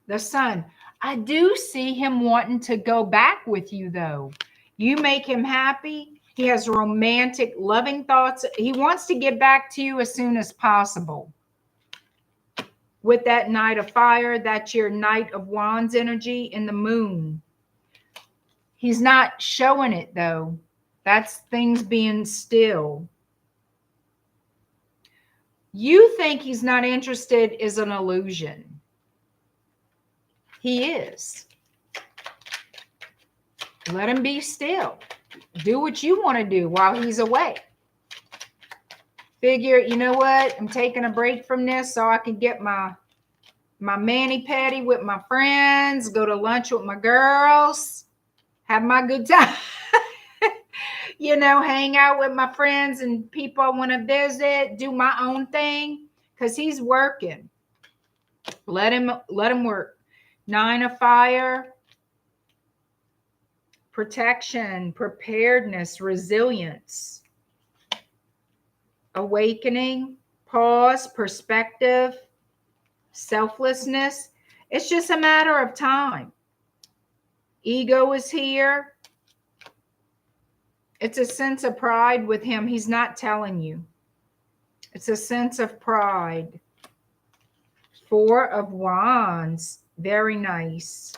The Sun. I do see him wanting to go back with you, though. You make him happy. He has romantic, loving thoughts. He wants to get back to you as soon as possible. With that Knight of Fire, that's your Knight of Wands energy in the Moon. He's not showing it, though. That's things being still. You think he's not interested is an illusion. He is. Let him be still. Do what you want to do while he's away. Figure, you know what? I'm taking a break from this so I can get my mani-pedi with my friends, go to lunch with my girls, have my good time. You know, hang out with my friends and people I want to visit, do my own thing, because he's working. Let him work. Nine of Fire. Protection, preparedness, resilience, awakening, pause, perspective, selflessness. It's just a matter of time. Ego is here. It's a sense of pride with him. He's not telling you. It's a sense of pride. Four of Wands. Very nice.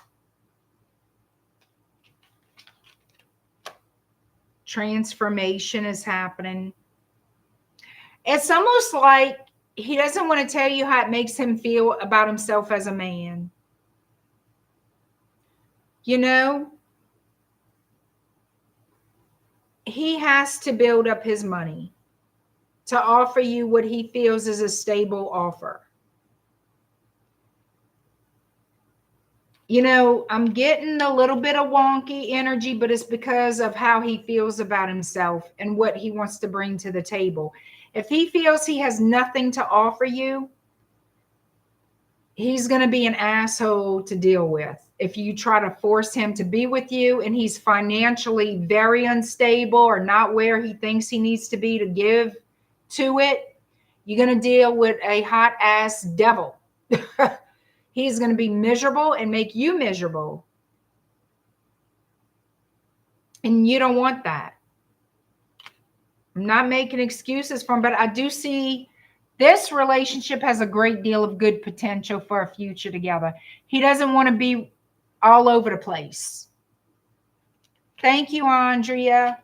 Transformation is happening. It's almost like he doesn't want to tell you how it makes him feel about himself as a man. You know, he has to build up his money to offer you what he feels is a stable offer. You know, I'm getting a little bit of wonky energy, but it's because of how he feels about himself and what he wants to bring to the table. If he feels he has nothing to offer you, he's going to be an asshole to deal with. If you try to force him to be with you and he's financially very unstable or not where he thinks he needs to be to give to it, you're going to deal with a hot ass devil. He's going to be miserable and make you miserable. And you don't want that. I'm not making excuses for him, but I do see This relationship has a great deal of good potential for a future together. He doesn't want to be all over the place. Thank you, Andrea.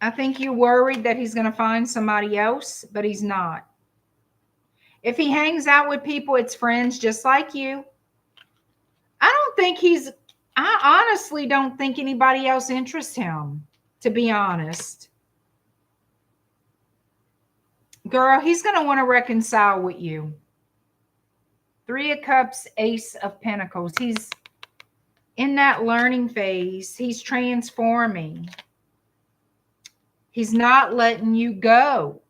I think you're worried that he's going to find somebody else, but he's not. If he hangs out with people, it's friends just like you. I honestly don't think anybody else interests him, to be honest. Girl, he's going to want to reconcile with you. 3 of Cups, Ace of Pentacles. He's in that learning phase. He's transforming. He's not letting you go.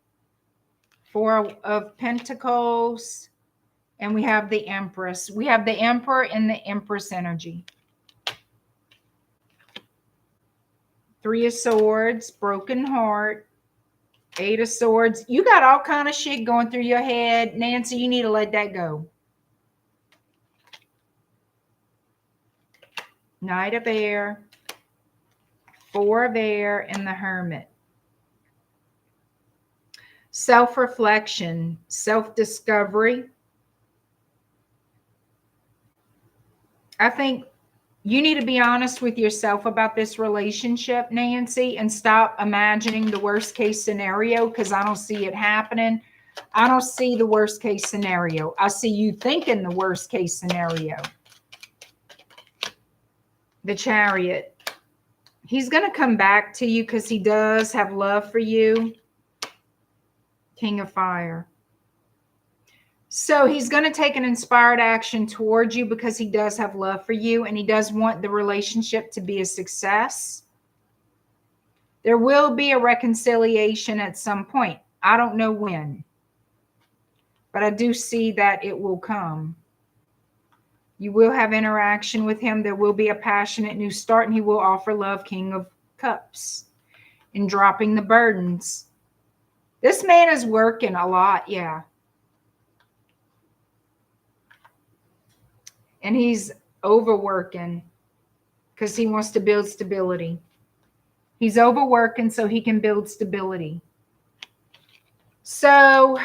4 of Pentacles. And we have the Empress. We have the Emperor and the Empress energy. 3 of Swords, broken heart. 8 of Swords. You got all kind of shit going through your head. Nancy, you need to let that go. Knight of Air. 4 of Air and the Hermit. Self-reflection, self-discovery. I think you need to be honest with yourself about this relationship, Nancy, and stop imagining the worst case scenario, because I don't see it happening. I don't see the worst case scenario. I see you thinking the worst case scenario. The Chariot. He's going to come back to you because he does have love for you. King of Fire. So he's going to take an inspired action towards you because he does have love for you and he does want the relationship to be a success. There will be a reconciliation at some point. I don't know when, but I do see that it will come. You will have interaction with him. There will be a passionate new start and he will offer love, King of Cups, and dropping the burdens. This man is working a lot, yeah. And he's overworking because he wants to build stability. He's overworking so he can build stability. So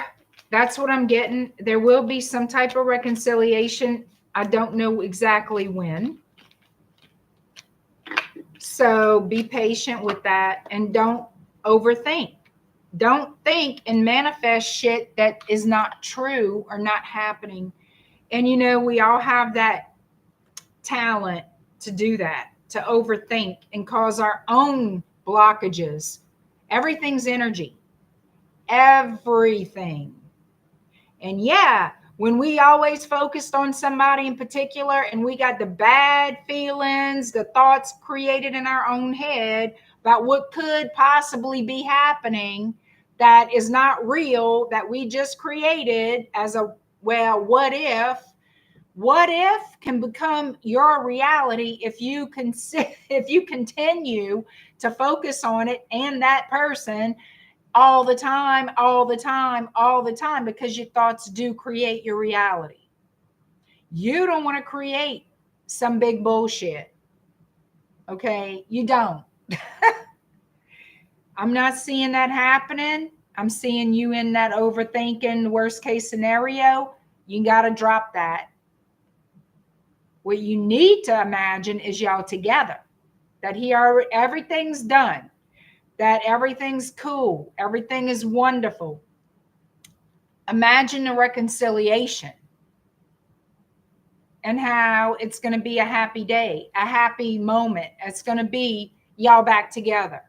that's what I'm getting. There will be some type of reconciliation. I don't know exactly when. So be patient with that and don't overthink. Don't think and manifest shit that is not true or not happening. And, you know, we all have that talent to do that, to overthink and cause our own blockages. Everything's energy. Everything. And yeah, when we always focused on somebody in particular and we got the bad feelings, the thoughts created in our own head about what could possibly be happening that is not real, that we just created as a, well, what if? What if can become your reality if you continue to focus on it and that person all the time, because your thoughts do create your reality. You don't want to create some big bullshit. Okay? You don't. I'm not seeing that happening. I'm seeing you in that overthinking worst case scenario. You got to drop that. What you need to imagine is y'all together, that everything's done, that everything's cool, everything is wonderful. Imagine a reconciliation and how it's going to be a happy day, a happy moment. It's going to be y'all back together.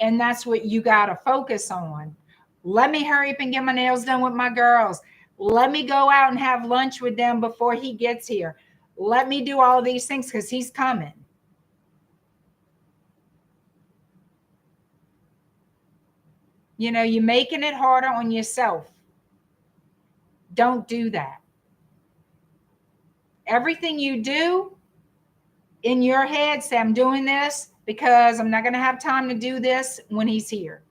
And that's what you got to focus on. Let me hurry up and get my nails done with my girls. Let me go out and have lunch with them before he gets here. Let me do all these things because he's coming. You know, you're making it harder on yourself. Don't do that. Everything you do in your head, say, I'm doing this because I'm not going to have time to do this when he's here.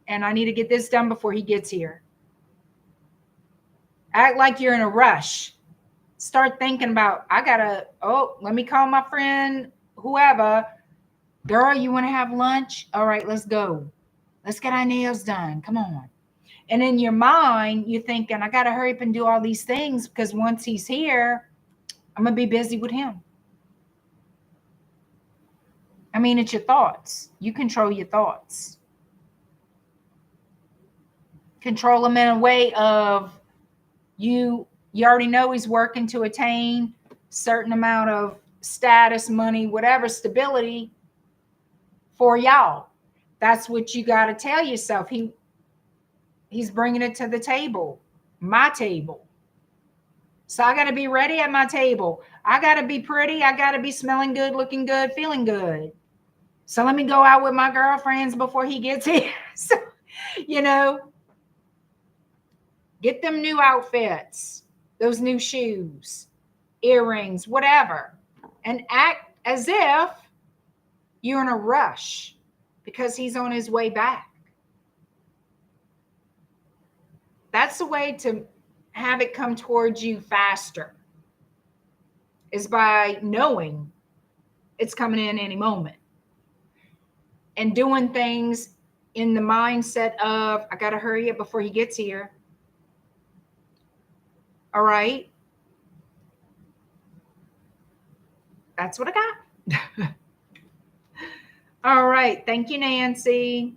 And I need to get this done before he gets here. Act like you're in a rush. Start thinking about, let me call my friend, whoever. Girl, you want to have lunch? All right, let's go. Let's get our nails done. Come on. And in your mind, you're thinking, I got to hurry up and do all these things because once he's here, I'm going to be busy with him. I mean, it's your thoughts. You control your thoughts. Control them in a way of you already know he's working to attain certain amount of status, money, whatever, stability for y'all. That's what you got to tell yourself. He's bringing it to the table, my table. So I got to be ready at my table. I got to be pretty. I got to be smelling good, looking good, feeling good. So let me go out with my girlfriends before he gets here. So, get them new outfits, those new shoes, earrings, whatever, and act as if you're in a rush because he's on his way back. That's the way to have it come towards you faster, is by knowing it's coming in any moment and doing things in the mindset of, I got to hurry up before he gets here. All right. That's what I got. All right. Thank you, Nancy.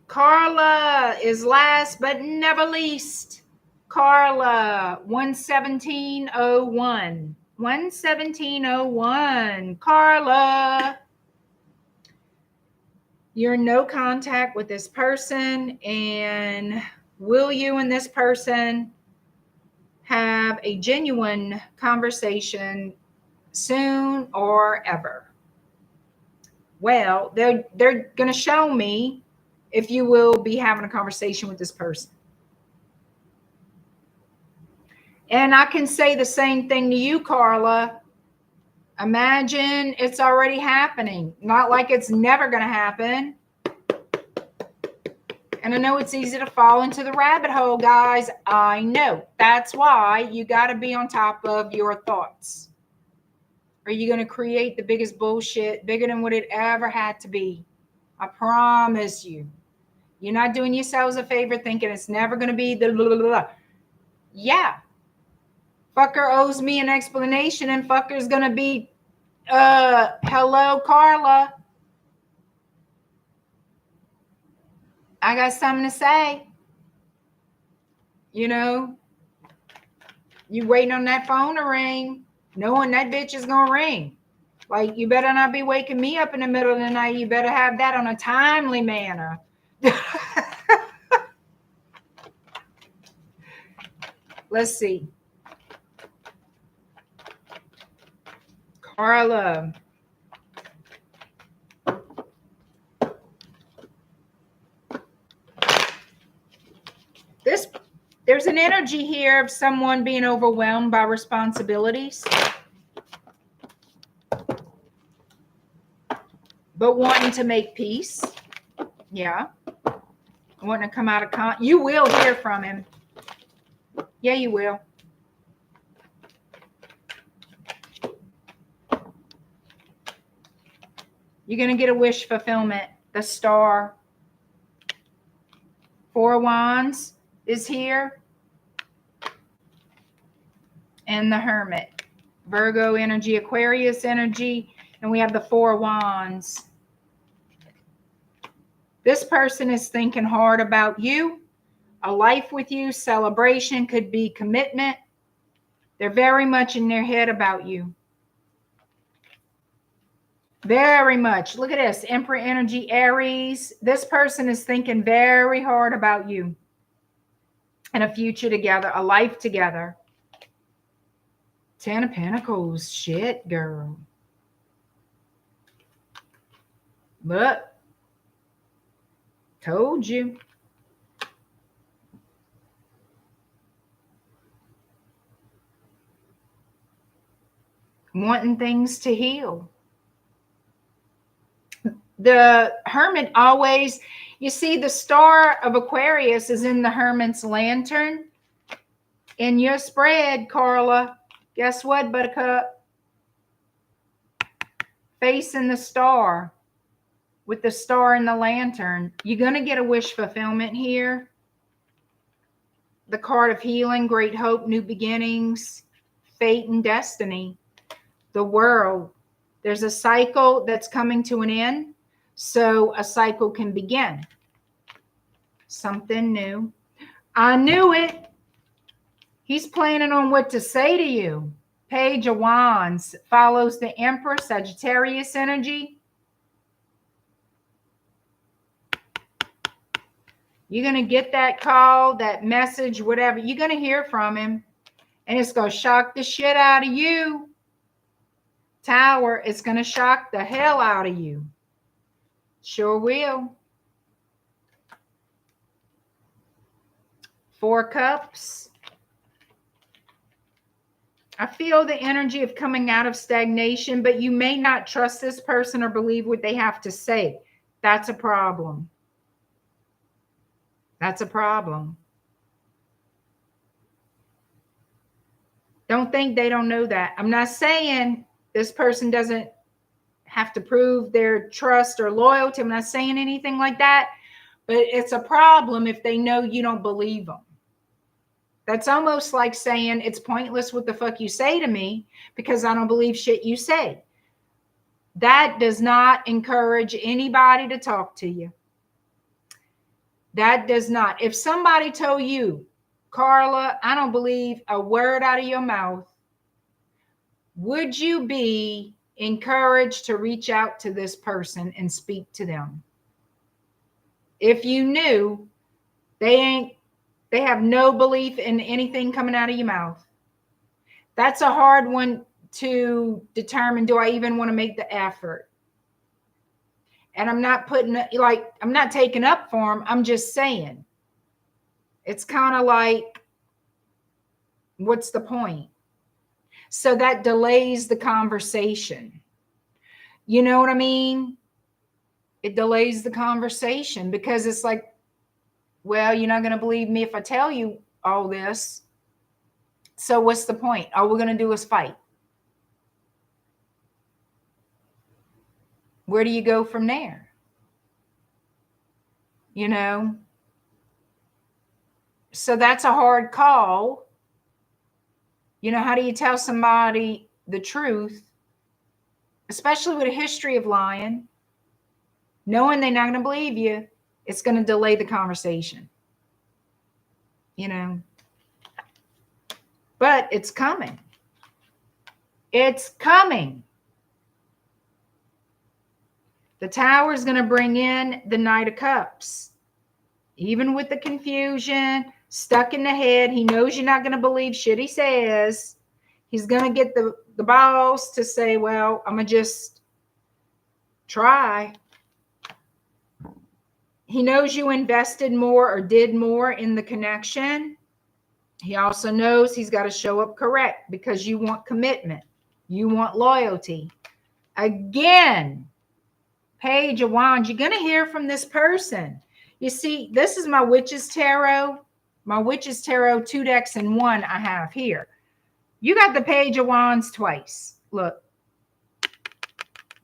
Karla is last but never least. Karla, 11701. 11701. Karla, you're in no contact with this person, and will you and this person have a genuine conversation soon or ever? Well, they're going to show me if you will be having a conversation with this person. And I can say the same thing to you, Karla. Imagine it's already happening. Not like it's never going to happen. And I know it's easy to fall into the rabbit hole, guys. I know. That's why you got to be on top of your thoughts. Are you going to create the biggest bullshit, bigger than what it ever had to be? I promise you. You're not doing yourselves a favor thinking it's never going to be the blah, blah, blah. Yeah. Fucker owes me an explanation, and fucker's going to be, hello, Karla. I got something to say. You waiting on that phone to ring, knowing that bitch is going to ring. Like, you better not be waking me up in the middle of the night. You better have that on a timely manner. Let's see. Karla. There's an energy here of someone being overwhelmed by responsibilities, but wanting to make peace. Yeah. Wanting to come out of you will hear from him. Yeah, you will. You're going to get a wish fulfillment. The star. 4 of Wands is here. And the Hermit. Virgo energy, Aquarius energy. And we have the 4 of Wands. This person is thinking hard about you. A life with you. Celebration, could be commitment. They're very much in their head about you. Very much. Look at this. Emperor energy, Aries. This person is thinking very hard about you. And a future together. A life together. 10 of Pentacles. Shit, girl. But told you. Wanting things to heal. The Hermit always, you see, the star of Aquarius is in the Hermit's lantern. In your spread, Karla, guess what, Buttercup? Facing the star, with the star and the lantern, you're going to get a wish fulfillment here. The card of healing, great hope, new beginnings, fate and destiny, the world. There's a cycle that's coming to an end, so a cycle can begin. Something new. I knew it. He's planning on what to say to you. Page of Wands follows the Emperor, Sagittarius energy. You're going to get that call, that message, whatever. You're going to hear from him. And it's going to shock the shit out of you. Tower, it's going to shock the hell out of you. Sure will. 4 Cups. I feel the energy of coming out of stagnation, but you may not trust this person or believe what they have to say. That's a problem. That's a problem. Don't think they don't know that. I'm not saying this person doesn't have to prove their trust or loyalty. I'm not saying anything like that, but it's a problem if they know you don't believe them. That's almost like saying it's pointless what the fuck you say to me because I don't believe shit you say. That does not encourage anybody to talk to you. That does not. If somebody told you, Karla, I don't believe a word out of your mouth, would you be encouraged to reach out to this person and speak to them? If you knew they have no belief in anything coming out of your mouth. That's a hard one to determine. Do I even want to make the effort? And I'm not I'm not taking up for them. I'm just saying. It's kind of like, what's the point? So that delays the conversation. You know what I mean? It delays the conversation because it's like, well, you're not going to believe me if I tell you all this. So what's the point? All we're going to do is fight. Where do you go from there? You know? So that's a hard call. You know, how do you tell somebody the truth, especially with a history of lying, knowing they're not going to believe you? It's going to delay the conversation, you know, but it's coming. It's coming. The Tower is going to bring in the Knight of Cups. Even with the confusion, stuck in the head, he knows you're not going to believe shit he says. He's going to get the balls to say, well, I'm going to just try. He knows you invested more or did more in the connection. He also knows he's got to show up correct because you want commitment. You want loyalty. Again, Page of Wands, you're going to hear from this person. You see, this is my Witch's Tarot. My Witch's Tarot 2 decks in 1 I have here. You got the Page of Wands twice. Look.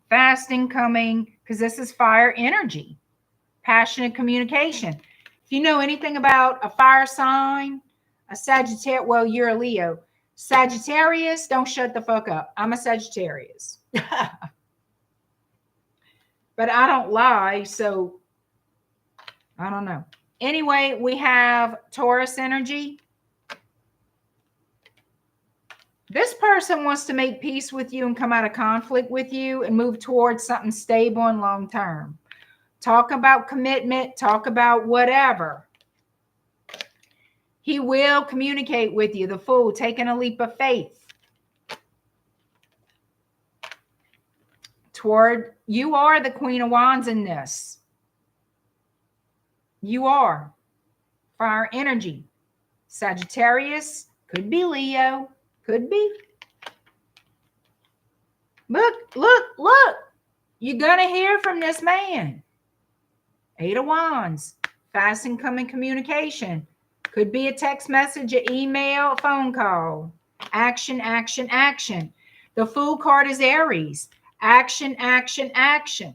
Fasting coming because this is fire energy. Passionate communication. If you know anything about a fire sign, a Sagittarius, well, you're a Leo. Sagittarius, don't shut the fuck up. I'm a Sagittarius. But I don't lie, so I don't know. Anyway, we have Taurus energy. This person wants to make peace with you and come out of conflict with you and move towards something stable and long term. Talk about commitment. Talk about whatever. He will communicate with you. The Fool, taking a leap of faith. You are the Queen of Wands in this. You are. Fire energy. Sagittarius. Could be Leo. Could be. Look, look, look. You're going to hear from this man. 8 of Wands. Fast and coming communication. Could be a text message, an email, a phone call. Action, action, action. The Fool card is Aries. Action, action, action.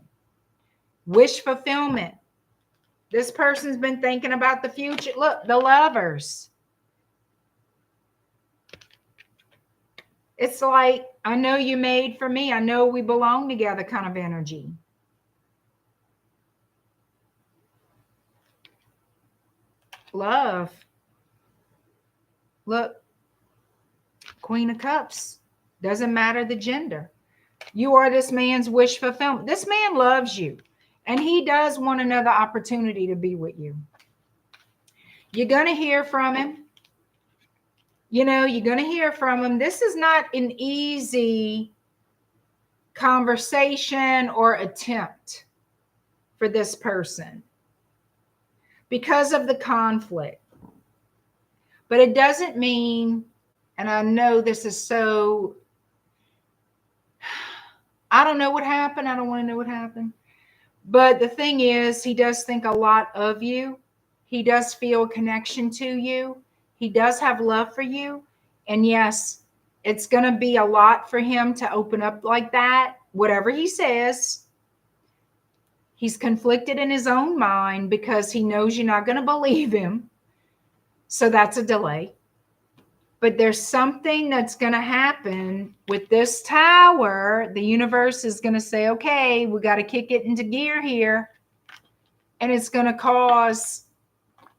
Wish fulfillment. This person's been thinking about the future. Look, the Lovers. It's like, I know you made for me. I know we belong together kind of energy. Love. Look, Queen of Cups. Doesn't matter the gender. You are this man's wish fulfillment. This man loves you, and he does want another opportunity to be with you. You're going to hear from him. You know, you're going to hear from him. This is not an easy conversation or attempt for this person because of the conflict. But it doesn't mean, and I know this is so, I don't know what happened. I don't want to know what happened. But the thing is, he does think a lot of you. He does feel a connection to you. He does have love for you. And yes, it's going to be a lot for him to open up like that. Whatever he says, he's conflicted in his own mind because he knows you're not going to believe him. So that's a delay. But there's something that's going to happen with this Tower. The universe is going to say, okay, we got to kick it into gear here. And it's going to cause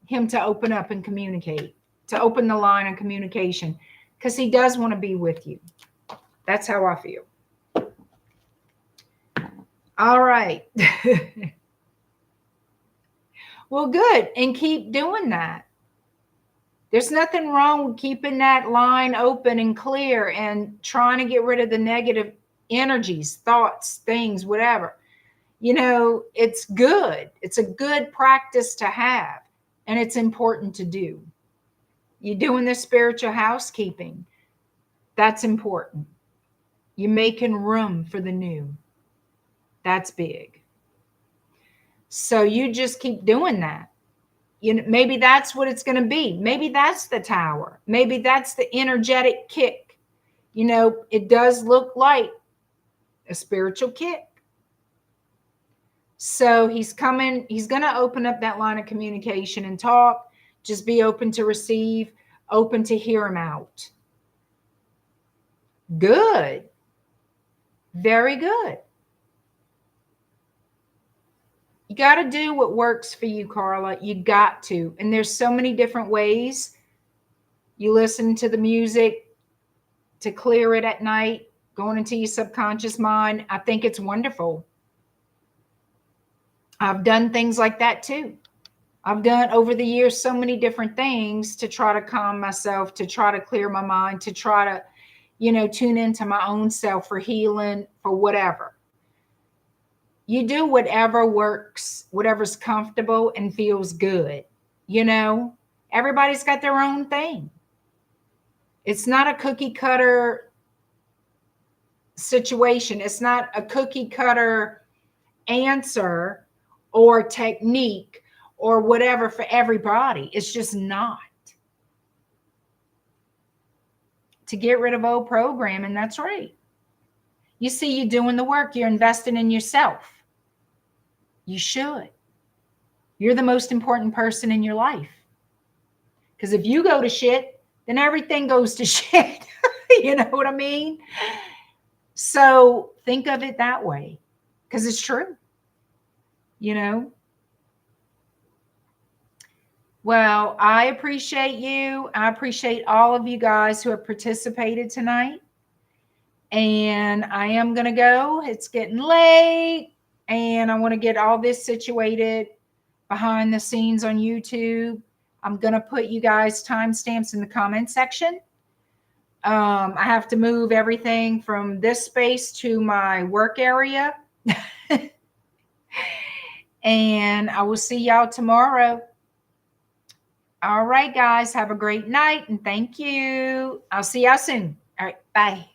him to open up and communicate, to open the line of communication, because he does want to be with you. That's how I feel. All right. Well, good. And keep doing that. There's nothing wrong with keeping that line open and clear and trying to get rid of the negative energies, thoughts, things, whatever. You know, it's good. It's a good practice to have, and it's important to do. You're doing this spiritual housekeeping. That's important. You're making room for the new. That's big. So you just keep doing that. You know, maybe that's what it's going to be. Maybe that's the Tower. Maybe that's the energetic kick. You know, it does look like a spiritual kick. So he's coming. He's going to open up that line of communication and talk. Just be open to receive, open to hear him out. Good. Very good. You got to do what works for you, Karla. You got to. And there's so many different ways. You listen to the music to clear it at night, going into your subconscious mind. I think it's wonderful. I've done things like that too. I've done over the years so many different things to try to calm myself, to try to clear my mind, to try to, you know, tune into my own self for healing, for whatever. You do whatever works, whatever's comfortable and feels good. You know, everybody's got their own thing. It's not a cookie cutter situation. It's not a cookie cutter answer or technique or whatever for everybody. It's just not. To get rid of old programming, that's right. You see, you're doing the work. You're investing in yourself. You should. You're the most important person in your life. Because if you go to shit, then everything goes to shit. You know what I mean? So think of it that way. Because it's true. You know? Well, I appreciate you. I appreciate all of you guys who have participated tonight. And I am going to go. It's getting late. And I want to get all this situated behind the scenes on YouTube. I'm going to put you guys timestamps in the comment section. I have to move everything from this space to my work area. And I will see y'all tomorrow. All right, guys. Have a great night. And thank you. I'll see y'all soon. All right. Bye.